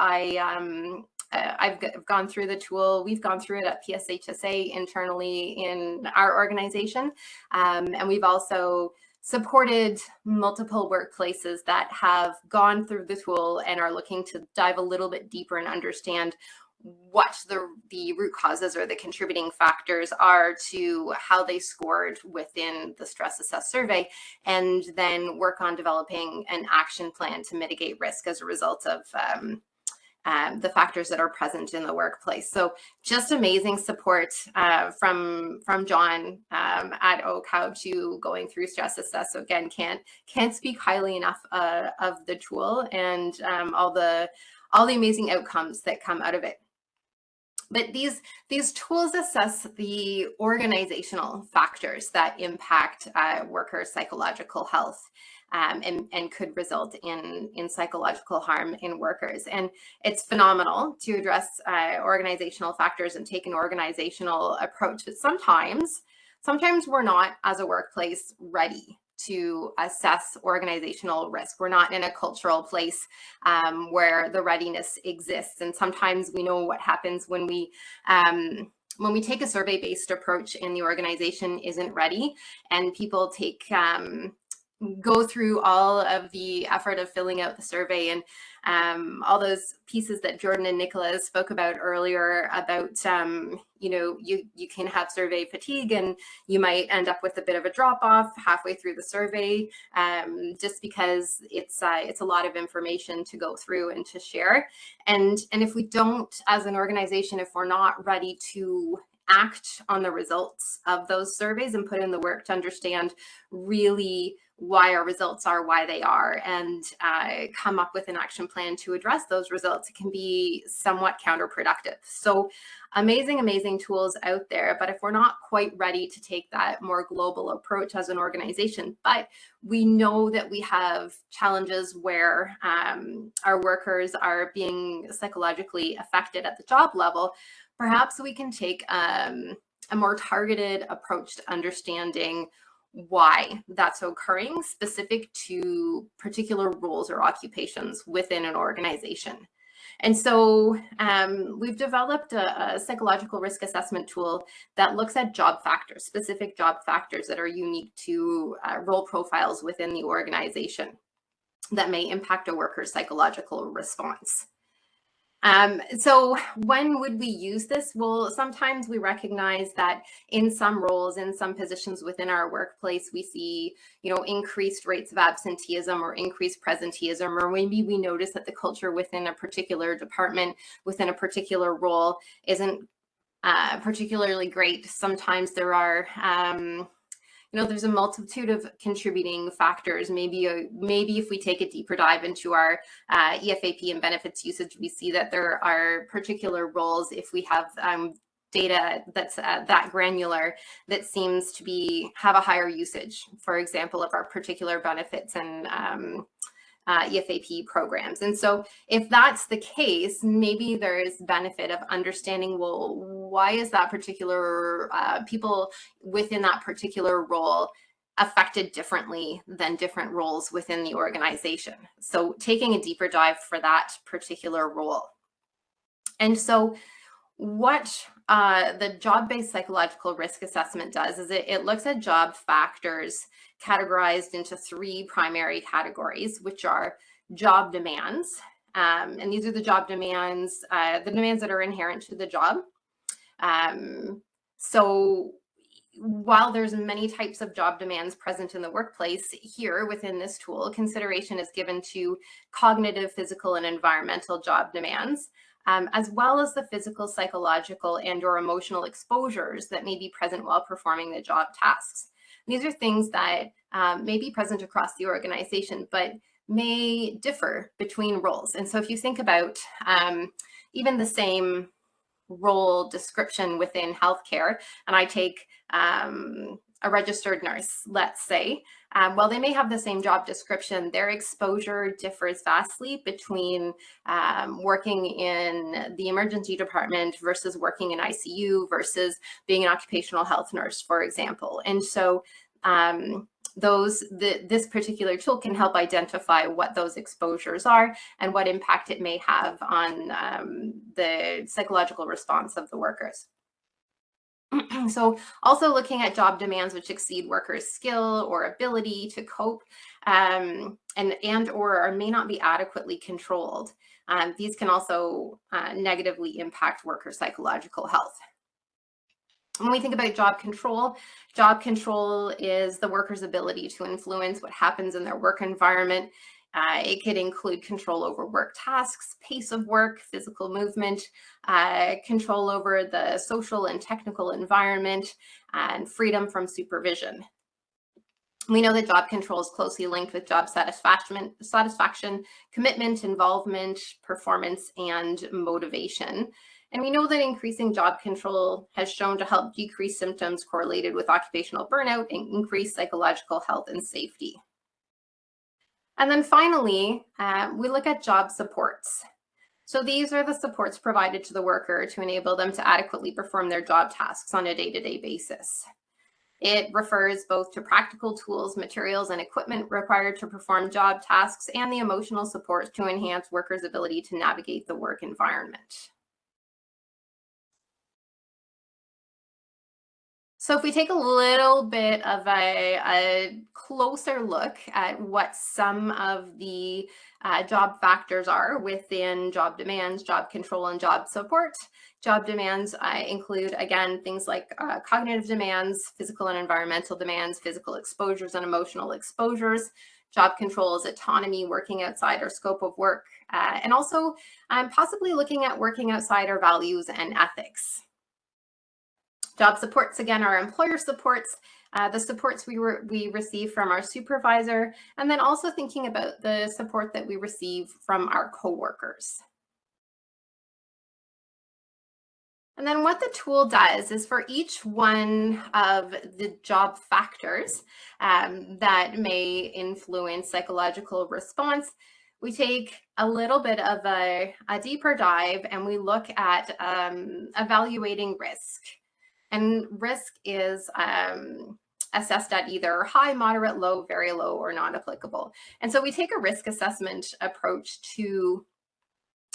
I've gone through the tool. We've gone through it at PSHSA internally in our organization. And we've also supported multiple workplaces that have gone through the tool and are looking to dive a little bit deeper and understand what the root causes or the contributing factors are to how they scored within the StressAssess survey, and then work on developing an action plan to mitigate risk as a result of the factors that are present in the workplace. So just amazing support from John at OCAB to going through StressAssess. So again, can't speak highly enough of the tool and all the amazing outcomes that come out of it. But these tools assess the organizational factors that impact workers' psychological health and could result in psychological harm in workers. And it's phenomenal to address organizational factors and take an organizational approach. But sometimes we're not, as a workplace, ready to assess organizational risk. We're not in a cultural place where the readiness exists. And sometimes we know what happens when we take a survey-based approach and the organization isn't ready, and people go through all of the effort of filling out the survey and all those pieces that Jordan and Nicola spoke about earlier about, you can have survey fatigue and you might end up with a bit of a drop off halfway through the survey just because it's a lot of information to go through and to share. And if we don't, as an organization, if we're not ready to act on the results of those surveys and put in the work to understand really why our results are why they are, and come up with an action plan to address those results, it can be somewhat counterproductive. So amazing tools out there, but if we're not quite ready to take that more global approach as an organization, but we know that we have challenges where our workers are being psychologically affected at the job level, perhaps we can take a more targeted approach to understanding why that's occurring, specific to particular roles or occupations within an organization. And so we've developed a psychological risk assessment tool that looks at job factors, specific job factors that are unique to role profiles within the organization that may impact a worker's psychological response. So when would we use this? Well, sometimes we recognize that in some roles, in some positions within our workplace, we see, increased rates of absenteeism or increased presenteeism, or maybe we notice that the culture within a particular department, within a particular role isn't particularly great. Sometimes there are there's a multitude of contributing factors. Maybe if we take a deeper dive into our EFAP and benefits usage, we see that there are particular roles, if we have data that's that granular, that seems to have a higher usage, for example, of our particular benefits and EFAP programs. And so if that's the case, maybe there's benefit of understanding, well, why is that particular people within that particular role affected differently than different roles within the organization? So taking a deeper dive for that particular role. And so what the job-based psychological risk assessment does is it looks at job factors categorized into three primary categories, which are job demands. And these are the job demands, the demands that are inherent to the job. So while there's many types of job demands present in the workplace, here within this tool, consideration is given to cognitive, physical, and environmental job demands, as well as the physical, psychological, and/or emotional exposures that may be present while performing the job tasks. These are things that may be present across the organization, but may differ between roles. And so if you think about even the same role description within healthcare, and I take a registered nurse, let's say, while they may have the same job description, their exposure differs vastly between working in the emergency department versus working in ICU versus being an occupational health nurse, for example. And so this particular tool can help identify what those exposures are and what impact it may have on the psychological response of the workers. So also looking at job demands which exceed workers' skill or ability to cope and or may not be adequately controlled. These can also negatively impact worker psychological health. When we think about job control is the worker's ability to influence what happens in their work environment. It could include control over work tasks, pace of work, physical movement, control over the social and technical environment, and freedom from supervision. We know that job control is closely linked with job satisfaction, commitment, involvement, performance, and motivation. And we know that increasing job control has shown to help decrease symptoms correlated with occupational burnout and increase psychological health and safety. And then finally, we look at job supports. So these are the supports provided to the worker to enable them to adequately perform their job tasks on a day-to-day basis. It refers both to practical tools, materials, and equipment required to perform job tasks and the emotional supports to enhance workers' ability to navigate the work environment. So if we take a little bit of a closer look at what some of the job factors are within job demands, job control, and job support. Job demands include, again, things like cognitive demands, physical and environmental demands, physical exposures and emotional exposures. Job control is autonomy, working outside our scope of work, and also possibly looking at working outside our values and ethics. Job supports, again, are employer supports, the supports we receive from our supervisor, and then also thinking about the support that we receive from our coworkers. And then what the tool does is for each one of the job factors that may influence psychological response, we take a little bit of a deeper dive and we look at evaluating risk. And risk is assessed at either high, moderate, low, very low, or non-applicable. And so we take a risk assessment approach to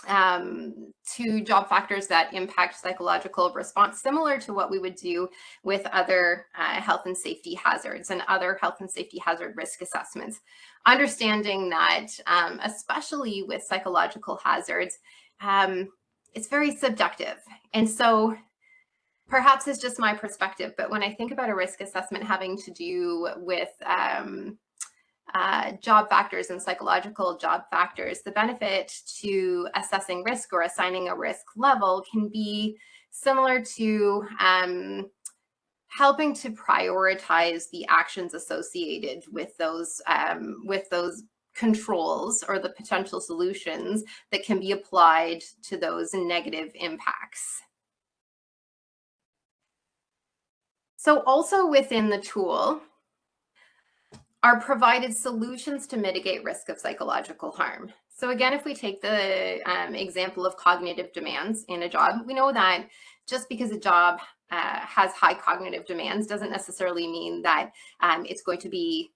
job factors that impact psychological response, similar to what we would do with other health and safety hazards and other health and safety hazard risk assessments. Understanding that, especially with psychological hazards, it's very subjective. And so perhaps it's just my perspective, but when I think about a risk assessment having to do with job factors and psychological job factors, the benefit to assessing risk or assigning a risk level can be similar to helping to prioritize the actions associated with those controls or the potential solutions that can be applied to those negative impacts. So also within the tool are provided solutions to mitigate risk of psychological harm. So again, if we take the example of cognitive demands in a job, we know that just because a job has high cognitive demands doesn't necessarily mean that it's going to be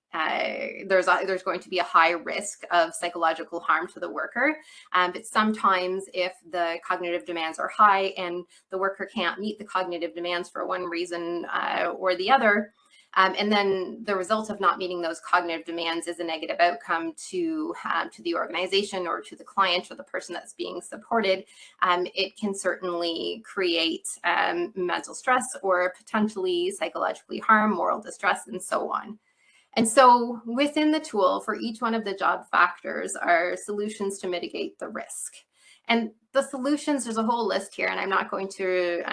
there's going to be a high risk of psychological harm to the worker. But sometimes if the cognitive demands are high and the worker can't meet the cognitive demands for one reason or the other, and then the result of not meeting those cognitive demands is a negative outcome to the organization or to the client or the person that's being supported, it can certainly create mental stress or potentially psychologically harm, moral distress, and so on. And so within the tool, for each one of the job factors are solutions to mitigate the risk. And the solutions, there's a whole list here, and I'm not going to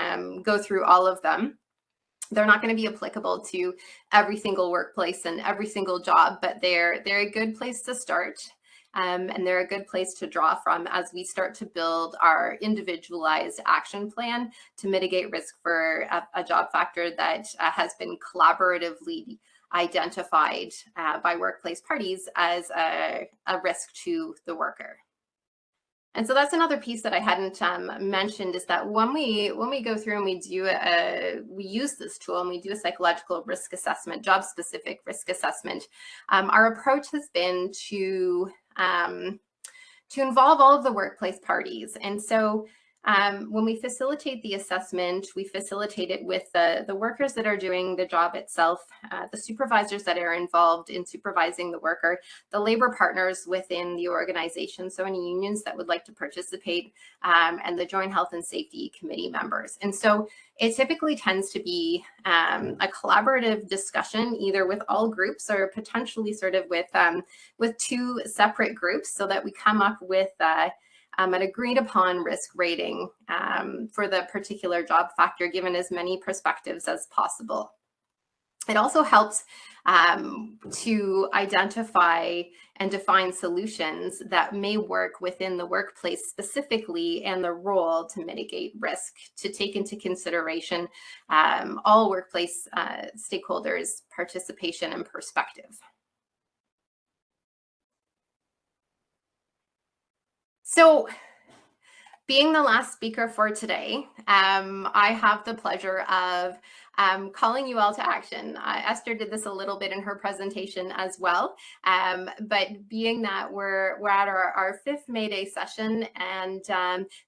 go through all of them. They're not going to be applicable to every single workplace and every single job, but they're a good place to start. And they're a good place to draw from as we start to build our individualized action plan to mitigate risk for a job factor that has been collaboratively identified by workplace parties as a risk to the worker. And so that's another piece that I hadn't mentioned, is that when we go through and we use this tool and we do a psychological risk assessment, job specific risk assessment, our approach has been to involve all of the workplace parties. And so when we facilitate the assessment, we facilitate it with the workers that are doing the job itself, the supervisors that are involved in supervising the worker, the labor partners within the organization, so any unions that would like to participate, and the Joint Health and Safety Committee members. And so it typically tends to be a collaborative discussion, either with all groups or potentially sort of with two separate groups, so that we come up with an agreed upon risk rating for the particular job factor, given as many perspectives as possible. It also helps to identify and define solutions that may work within the workplace specifically and the role to mitigate risk, to take into consideration all workplace stakeholders' participation and perspective. So, being the last speaker for today, I have the pleasure of calling you all to action. Esther did this a little bit in her presentation as well, but being that we're at our 5th Mayday session, and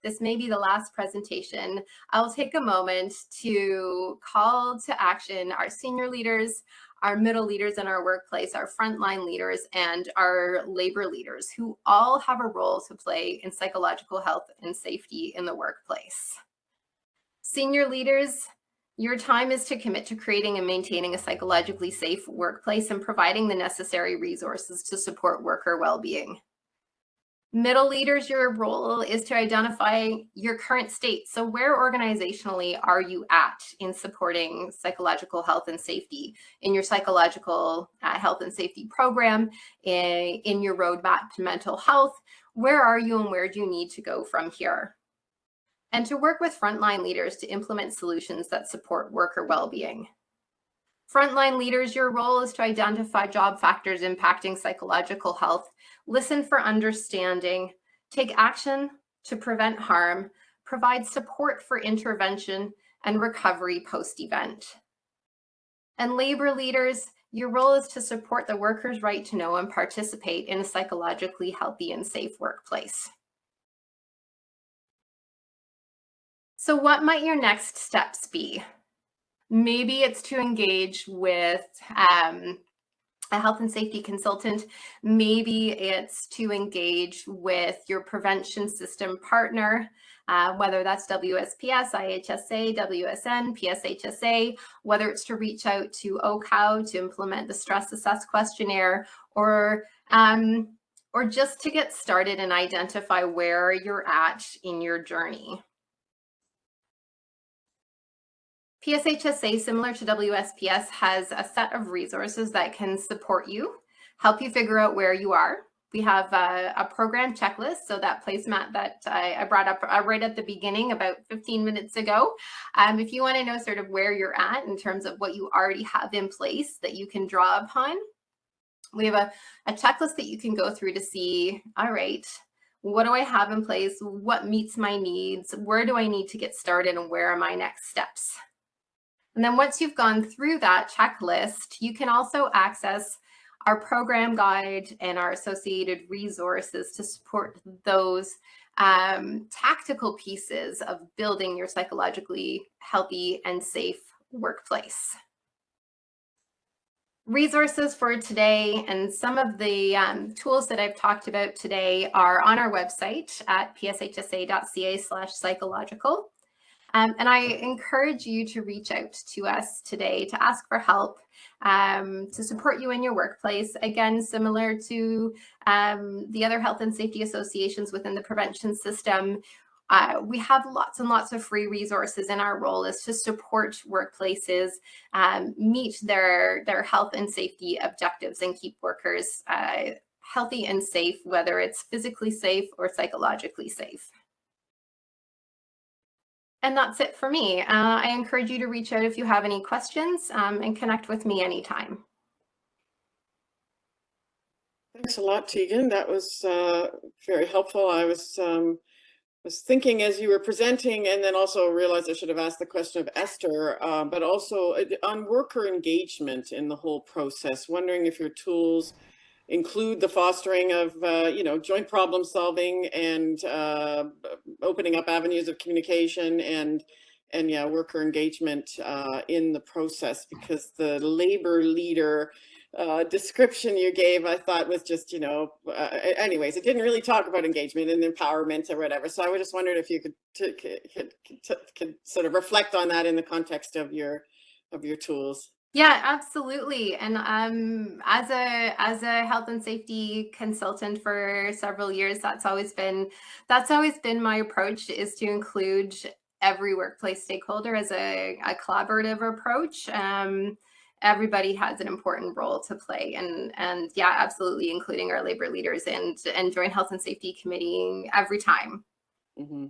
this may be the last presentation, I'll take a moment to call to action our senior leaders, our middle leaders in our workplace, our frontline leaders, and our labor leaders, who all have a role to play in psychological health and safety in the workplace. Senior leaders, your time is to commit to creating and maintaining a psychologically safe workplace and providing the necessary resources to support worker well-being. Middle leaders, your role is to identify your current state. So where organizationally are you at in supporting psychological health and safety in your psychological health and safety program, in your roadmap to mental health? Where are you and where do you need to go from here? And to work with frontline leaders to implement solutions that support worker well-being. Frontline leaders, your role is to identify job factors impacting psychological health, listen for understanding, take action to prevent harm, provide support for intervention and recovery post-event. And labor leaders, your role is to support the worker's right to know and participate in a psychologically healthy and safe workplace. So what might your next steps be? Maybe it's to engage with a health and safety consultant. Maybe it's to engage with your prevention system partner, whether that's WSPS, IHSA, WSN, PSHSA, whether it's to reach out to OCOW to implement the StressAssess questionnaire, or just to get started and identify where you're at in your journey. PSHSA, similar to WSPS, has a set of resources that can support you, help you figure out where you are. We have a program checklist, so that placemat that I brought up right at the beginning about 15 minutes ago. If you want to know sort of where you're at in terms of what you already have in place that you can draw upon, we have a checklist that you can go through to see, all right, what do I have in place? What meets my needs? Where do I need to get started? And where are my next steps? And then once you've gone through that checklist, you can also access our program guide and our associated resources to support those tactical pieces of building your psychologically healthy and safe workplace. Resources for today and some of the tools that I've talked about today are on our website at pshsa.ca/psychological. And I encourage you to reach out to us today to ask for help, to support you in your workplace. Again, similar to the other health and safety associations within the prevention system, we have lots and lots of free resources, and our role is to support workplaces meet their health and safety objectives and keep workers healthy and safe, whether it's physically safe or psychologically safe. And that's it for me. I encourage you to reach out if you have any questions and connect with me anytime. Thanks a lot, Tegan. That was very helpful. I was thinking as you were presenting, and then also realized I should have asked the question of Esther, but also on worker engagement in the whole process, wondering if your tools include the fostering of, you know, joint problem solving and opening up avenues of communication and yeah, worker engagement in the process, because the labor leader description you gave, I thought was just, you know, anyways, it didn't really talk about engagement and empowerment or whatever. So I just wondered if you could sort of reflect on that in the context of your tools. Yeah, absolutely. And as a health and safety consultant for several years, that's always been my approach, is to include every workplace stakeholder as a collaborative approach. Everybody has an important role to play, and yeah, absolutely including our labor leaders and joint health and safety committee every time. Mm-hmm.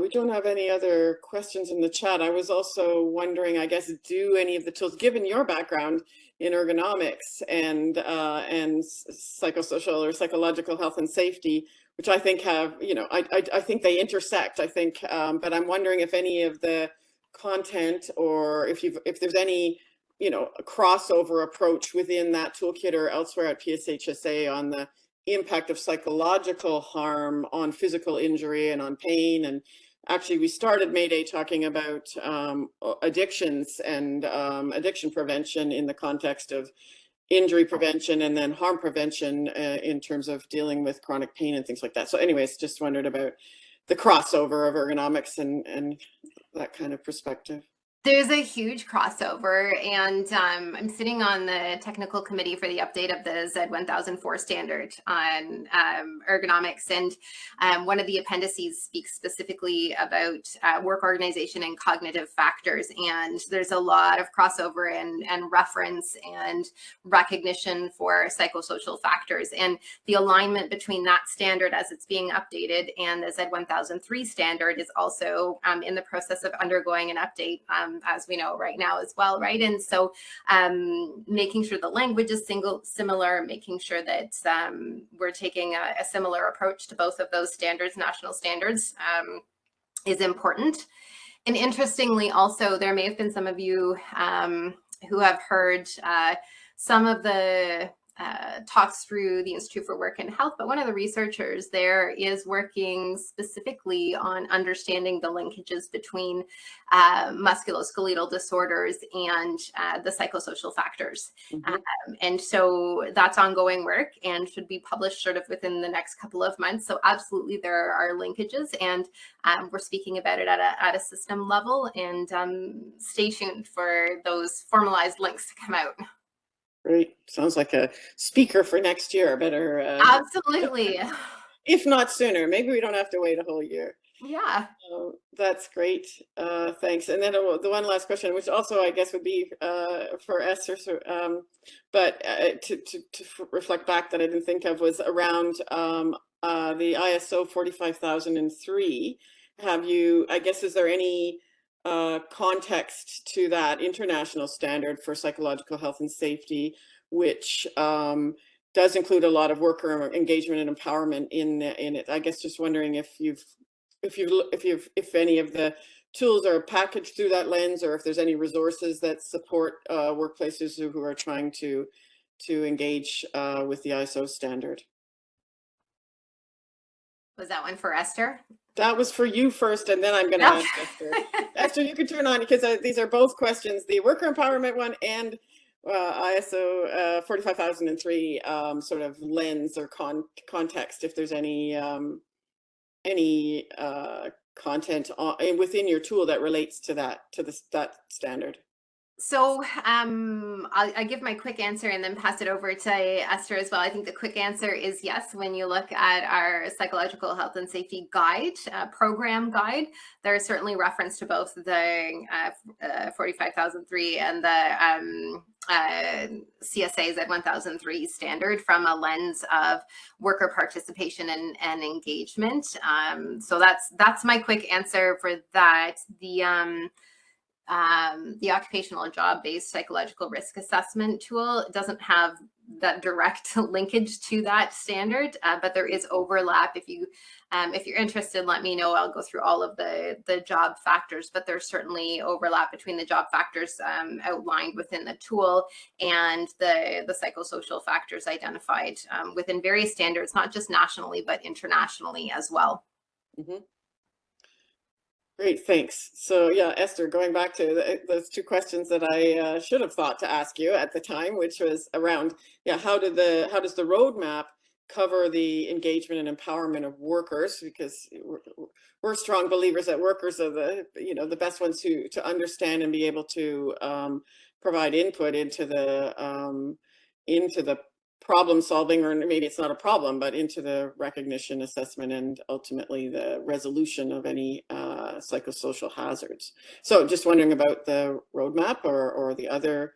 We don't have any other questions in the chat. I was also wondering, I guess, do any of the tools, given your background in ergonomics and psychosocial or psychological health and safety, which I think have, you know, I think they intersect, I think, but I'm wondering if any of the content, or if there's any, you know, a crossover approach within that toolkit or elsewhere at PSHSA on the impact of psychological harm on physical injury and on pain. And actually we started MAYDAY talking about addictions and addiction prevention in the context of injury prevention and then harm prevention in terms of dealing with chronic pain and things like that. So anyways, just wondered about the crossover of ergonomics and that kind of perspective. There's a huge crossover, and I'm sitting on the technical committee for the update of the Z1004 standard on ergonomics, and one of the appendices speaks specifically about work organization and cognitive factors, and there's a lot of crossover and reference and recognition for psychosocial factors, and the alignment between that standard as it's being updated and the Z1003 standard is also in the process of undergoing an update, as we know right now as well, right? And so making sure the language is similar, making sure that we're taking a similar approach to both of those standards, national standards, is important. And interestingly, also, there may have been some of you who have heard some of the talks through the Institute for Work and Health, but one of the researchers there is working specifically on understanding the linkages between musculoskeletal disorders and the psychosocial factors. Mm-hmm. And so that's ongoing work and should be published sort of within the next couple of months. So absolutely there are linkages, and we're speaking about it at a system level, and stay tuned for those formalized links to come out. Great. Sounds like a speaker for next year. Better. Absolutely. If not sooner. Maybe we don't have to wait a whole year. Yeah. That's great. Thanks. And then the one last question, which also I guess would be for Esther, but to reflect back that I didn't think of, was around the ISO 45003. Have you, I guess, is there any context to that international standard for psychological health and safety, which does include a lot of worker engagement and empowerment in it? I guess just wondering if any of the tools are packaged through that lens, or if there's any resources that support workplaces who are trying to engage with the ISO standard. Was that one for Esther? That was for you first, and then I'm going to ask Esther. Esther, you can turn on, because these are both questions, the worker empowerment one and ISO 45003 sort of lens or context, if there's any content within your tool that relates to that standard. So I'll give my quick answer and then pass it over to Esther as well. I think the quick answer is yes. When you look at our psychological health and safety guide, program guide, there is certainly reference to both the 45003 and the CSA Z1003 standard from a lens of worker participation and engagement. So that's my quick answer for that. The occupational job-based psychological risk assessment tool doesn't have that direct linkage to that standard, but there is overlap. If you're interested, let me know. I'll go through all of the job factors, but there's certainly overlap between the job factors outlined within the tool and the psychosocial factors identified within various standards, not just nationally, but internationally as well. Mm-hmm. Great, thanks. So yeah, Esther, going back to those two questions that I should have thought to ask you at the time, which was around, yeah, how does the roadmap cover the engagement and empowerment of workers? Because we're strong believers that workers are the best ones to understand and be able to provide input into the problem solving, or maybe it's not a problem, but into the recognition, assessment, and ultimately the resolution of any psychosocial hazards. So just wondering about the roadmap or the other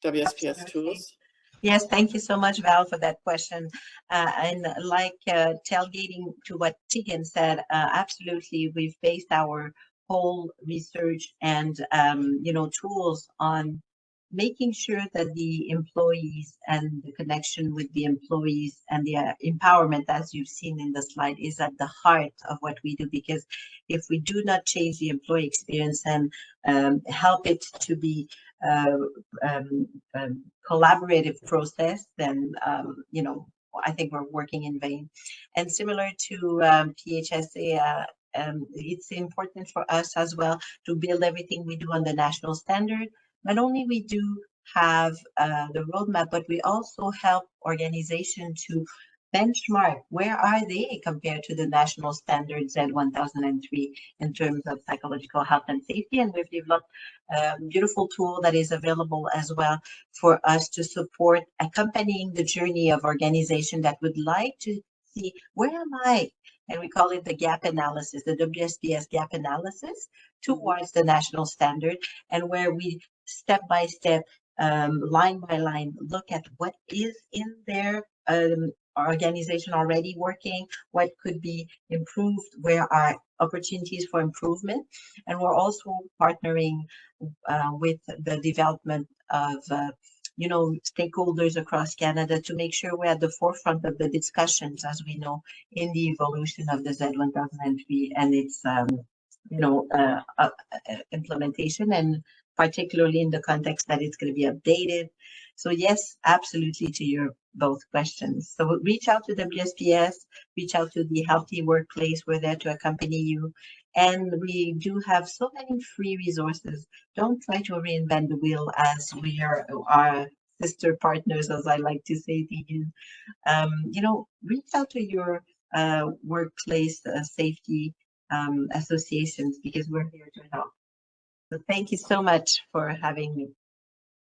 WSPS Absolutely. tools. Yes, thank you so much, Val, for that question. And like tailgating to what Tegan said, absolutely, we've based our whole research and tools on making sure that the employees and the connection with the employees and the empowerment, as you've seen in the slide, is at the heart of what we do. Because if we do not change the employee experience and help it to be collaborative process, then I think we're working in vain. And similar to PSHSA, it's important for us as well to build everything we do on the national standard. Not only we do have the roadmap, but we also help organizations to benchmark where are they compared to the national standards Z1003 in terms of psychological health and safety. And we've developed a beautiful tool that is available as well for us to support accompanying the journey of organization that would like to see where am I? And we call it the gap analysis, the WSPS gap analysis towards the national standard, and where we step by step, line by line, look at what is in their organization already working, what could be improved, where are opportunities for improvement. And we're also partnering with the development of stakeholders across Canada to make sure we're at the forefront of the discussions, as we know, in the evolution of the Z1003 and its implementation, and particularly in the context that it's going to be updated. So yes, absolutely to your both questions. So reach out to WSPS, reach out to the Healthy Workplace. We're there to accompany you. And we do have so many free resources. Don't try to reinvent the wheel, as we are our sister partners, as I like to say, Tegan. Reach out to your workplace safety associations, because we're here to help. So thank you so much for having me.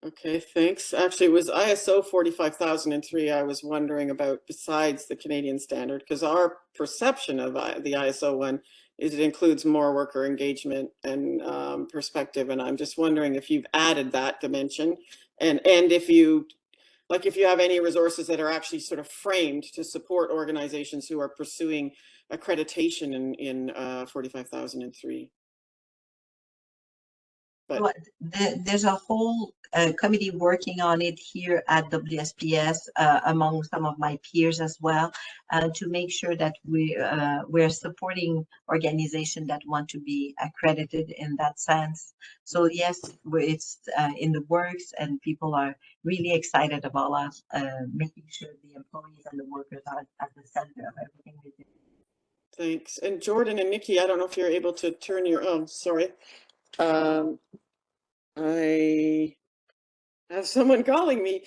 Okay, thanks. Actually, it was ISO 45003 I was wondering about besides the Canadian standard, because our perception of the ISO one is it includes more worker engagement and perspective. And I'm just wondering if you've added that dimension, and if you have any resources that are actually sort of framed to support organizations who are pursuing accreditation in 45003. But well, there's a whole committee working on it here at WSPS, among some of my peers as well, to make sure that we're supporting organizations that want to be accredited in that sense. So yes, it's in the works, and people are really excited about us making sure the employees and the workers are at the center of everything we do. Thanks. And Jordan and Nikki, I don't know if you're able to turn your, oh, sorry. I have someone calling me.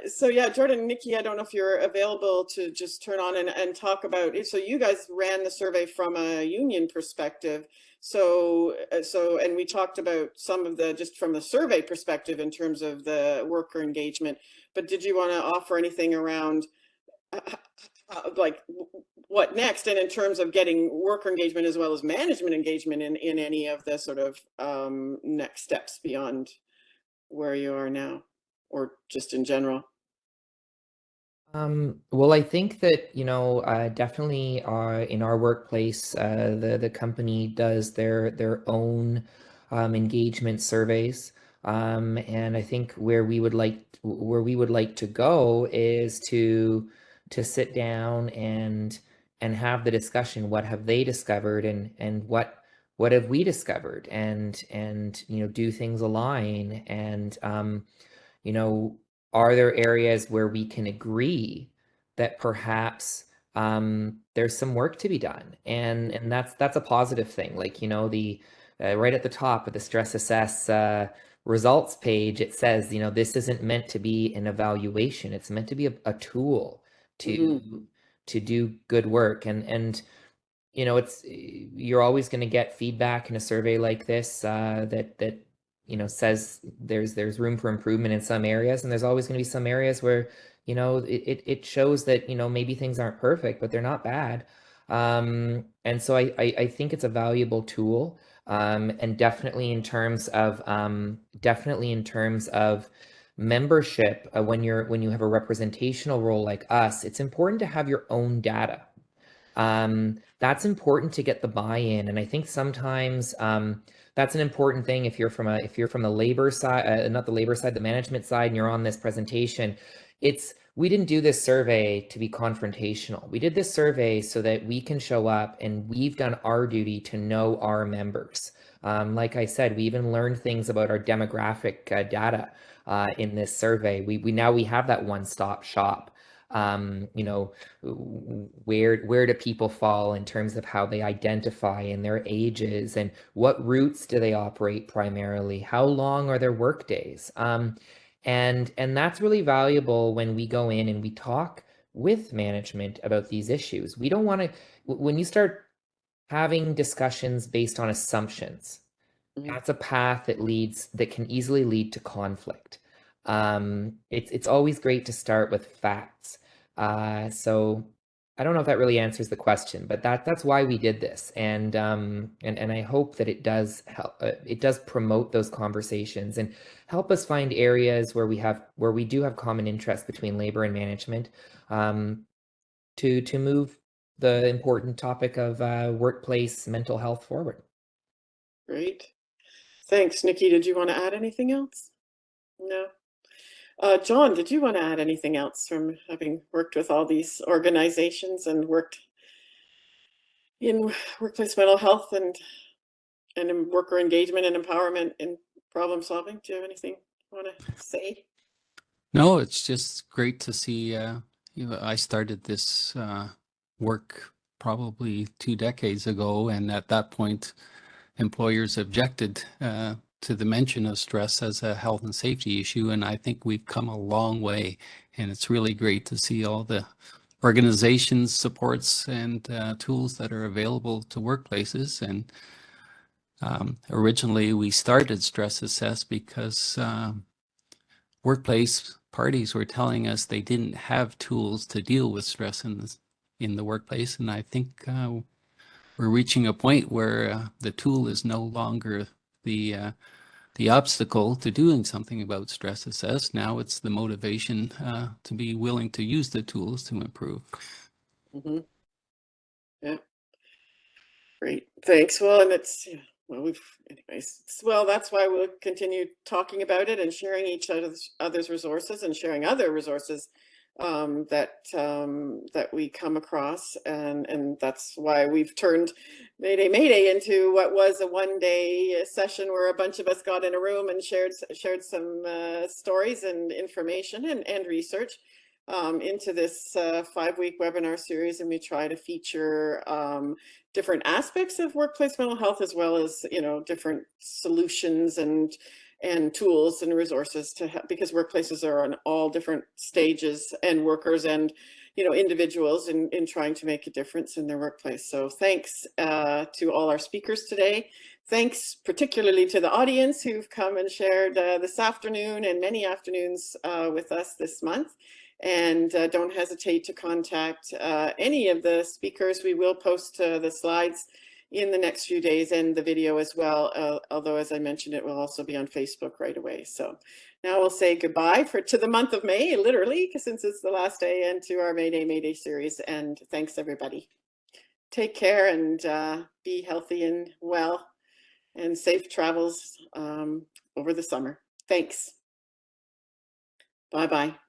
So yeah, Jordan and Nikki, I don't know if you're available to just turn on and talk about it. So you guys ran the survey from a union perspective. So and we talked about some of just from the survey perspective in terms of the worker engagement, but did you want to offer anything around like what next, and in terms of getting worker engagement as well as management engagement in any of the sort of next steps beyond where you are now? or just in general? Well, I think that, definitely in our workplace, the company does their own engagement surveys. And I think where we would like to go is to sit down and have the discussion. What have they discovered, and what have we discovered, and do things align, and are there areas where we can agree that perhaps there's some work to be done, and that's a positive thing. Like, the right at the top of the StressAssess results page, it says, this isn't meant to be an evaluation. It's meant to be a tool to do good work, and you're always going to get feedback in a survey like this that says there's room for improvement in some areas, and there's always going to be some areas where it shows that maybe things aren't perfect, but they're not bad. And so I think it's a valuable tool, and definitely in terms of membership, when you have a representational role like us, it's important to have your own data. That's important to get the buy-in, and I think sometimes that's an important thing if you're from the labor side, not the labor side, the management side, and you're on this presentation. We didn't do this survey to be confrontational. We did this survey so that we can show up, and we've done our duty to know our members. Like I said, we even learned things about our demographic data in this survey. We now have that one-stop shop. Where do people fall in terms of how they identify in their ages, and what routes do they operate primarily? How long are their work days? And that's really valuable when we go in and we talk with management about these issues. We don't want to, when you start having discussions based on assumptions, that's a path that can easily lead to conflict. It's always great to start with facts. So I don't know if that really answers the question, but that's why we did this, and I hope that it does help. It does promote those conversations and help us find areas where we do have common interest between labor and management, to move the important topic of workplace mental health forward. Great. Thanks, Nikki. Did you want to add anything else? No. John, did you want to add anything else from having worked with all these organizations and worked in workplace mental health and in worker engagement and empowerment and problem solving? Do you have anything you want to say? No, it's just great to see. I started this work probably 2 decades ago, and at that point, employers objected to the mention of stress as a health and safety issue, and I think we've come a long way, and it's really great to see all the organizations, supports, and tools that are available to workplaces. And originally we started StressAssess because workplace parties were telling us they didn't have tools to deal with stress in the workplace, and I think we're reaching a point where the tool is no longer the obstacle to doing something about StressAssess. Now it's the motivation to be willing to use the tools to improve. Mm-hmm. Yeah. Great. Thanks. Well, and that's why we'll continue talking about it and sharing each other's resources and sharing other resources that we come across, and that's why we've turned Mayday into what was a one-day session where a bunch of us got in a room and shared some stories and information and research into this 5-week webinar series, and we try to feature different aspects of workplace mental health, as well as different solutions and tools and resources to help, because workplaces are on all different stages, and workers and individuals in trying to make a difference in their workplace. So thanks to all our speakers today. Thanks particularly to the audience who've come and shared this afternoon and many afternoons with us this month. And don't hesitate to contact any of the speakers. We will post the slides in the next few days, and the video as well, although as I mentioned, it will also be on Facebook right away. So now we'll say goodbye to the month of May, literally, since it's the last day, and to our Mayday series. And thanks, everybody. Take care and be healthy and well, and safe travels over the summer. Thanks. Bye-bye.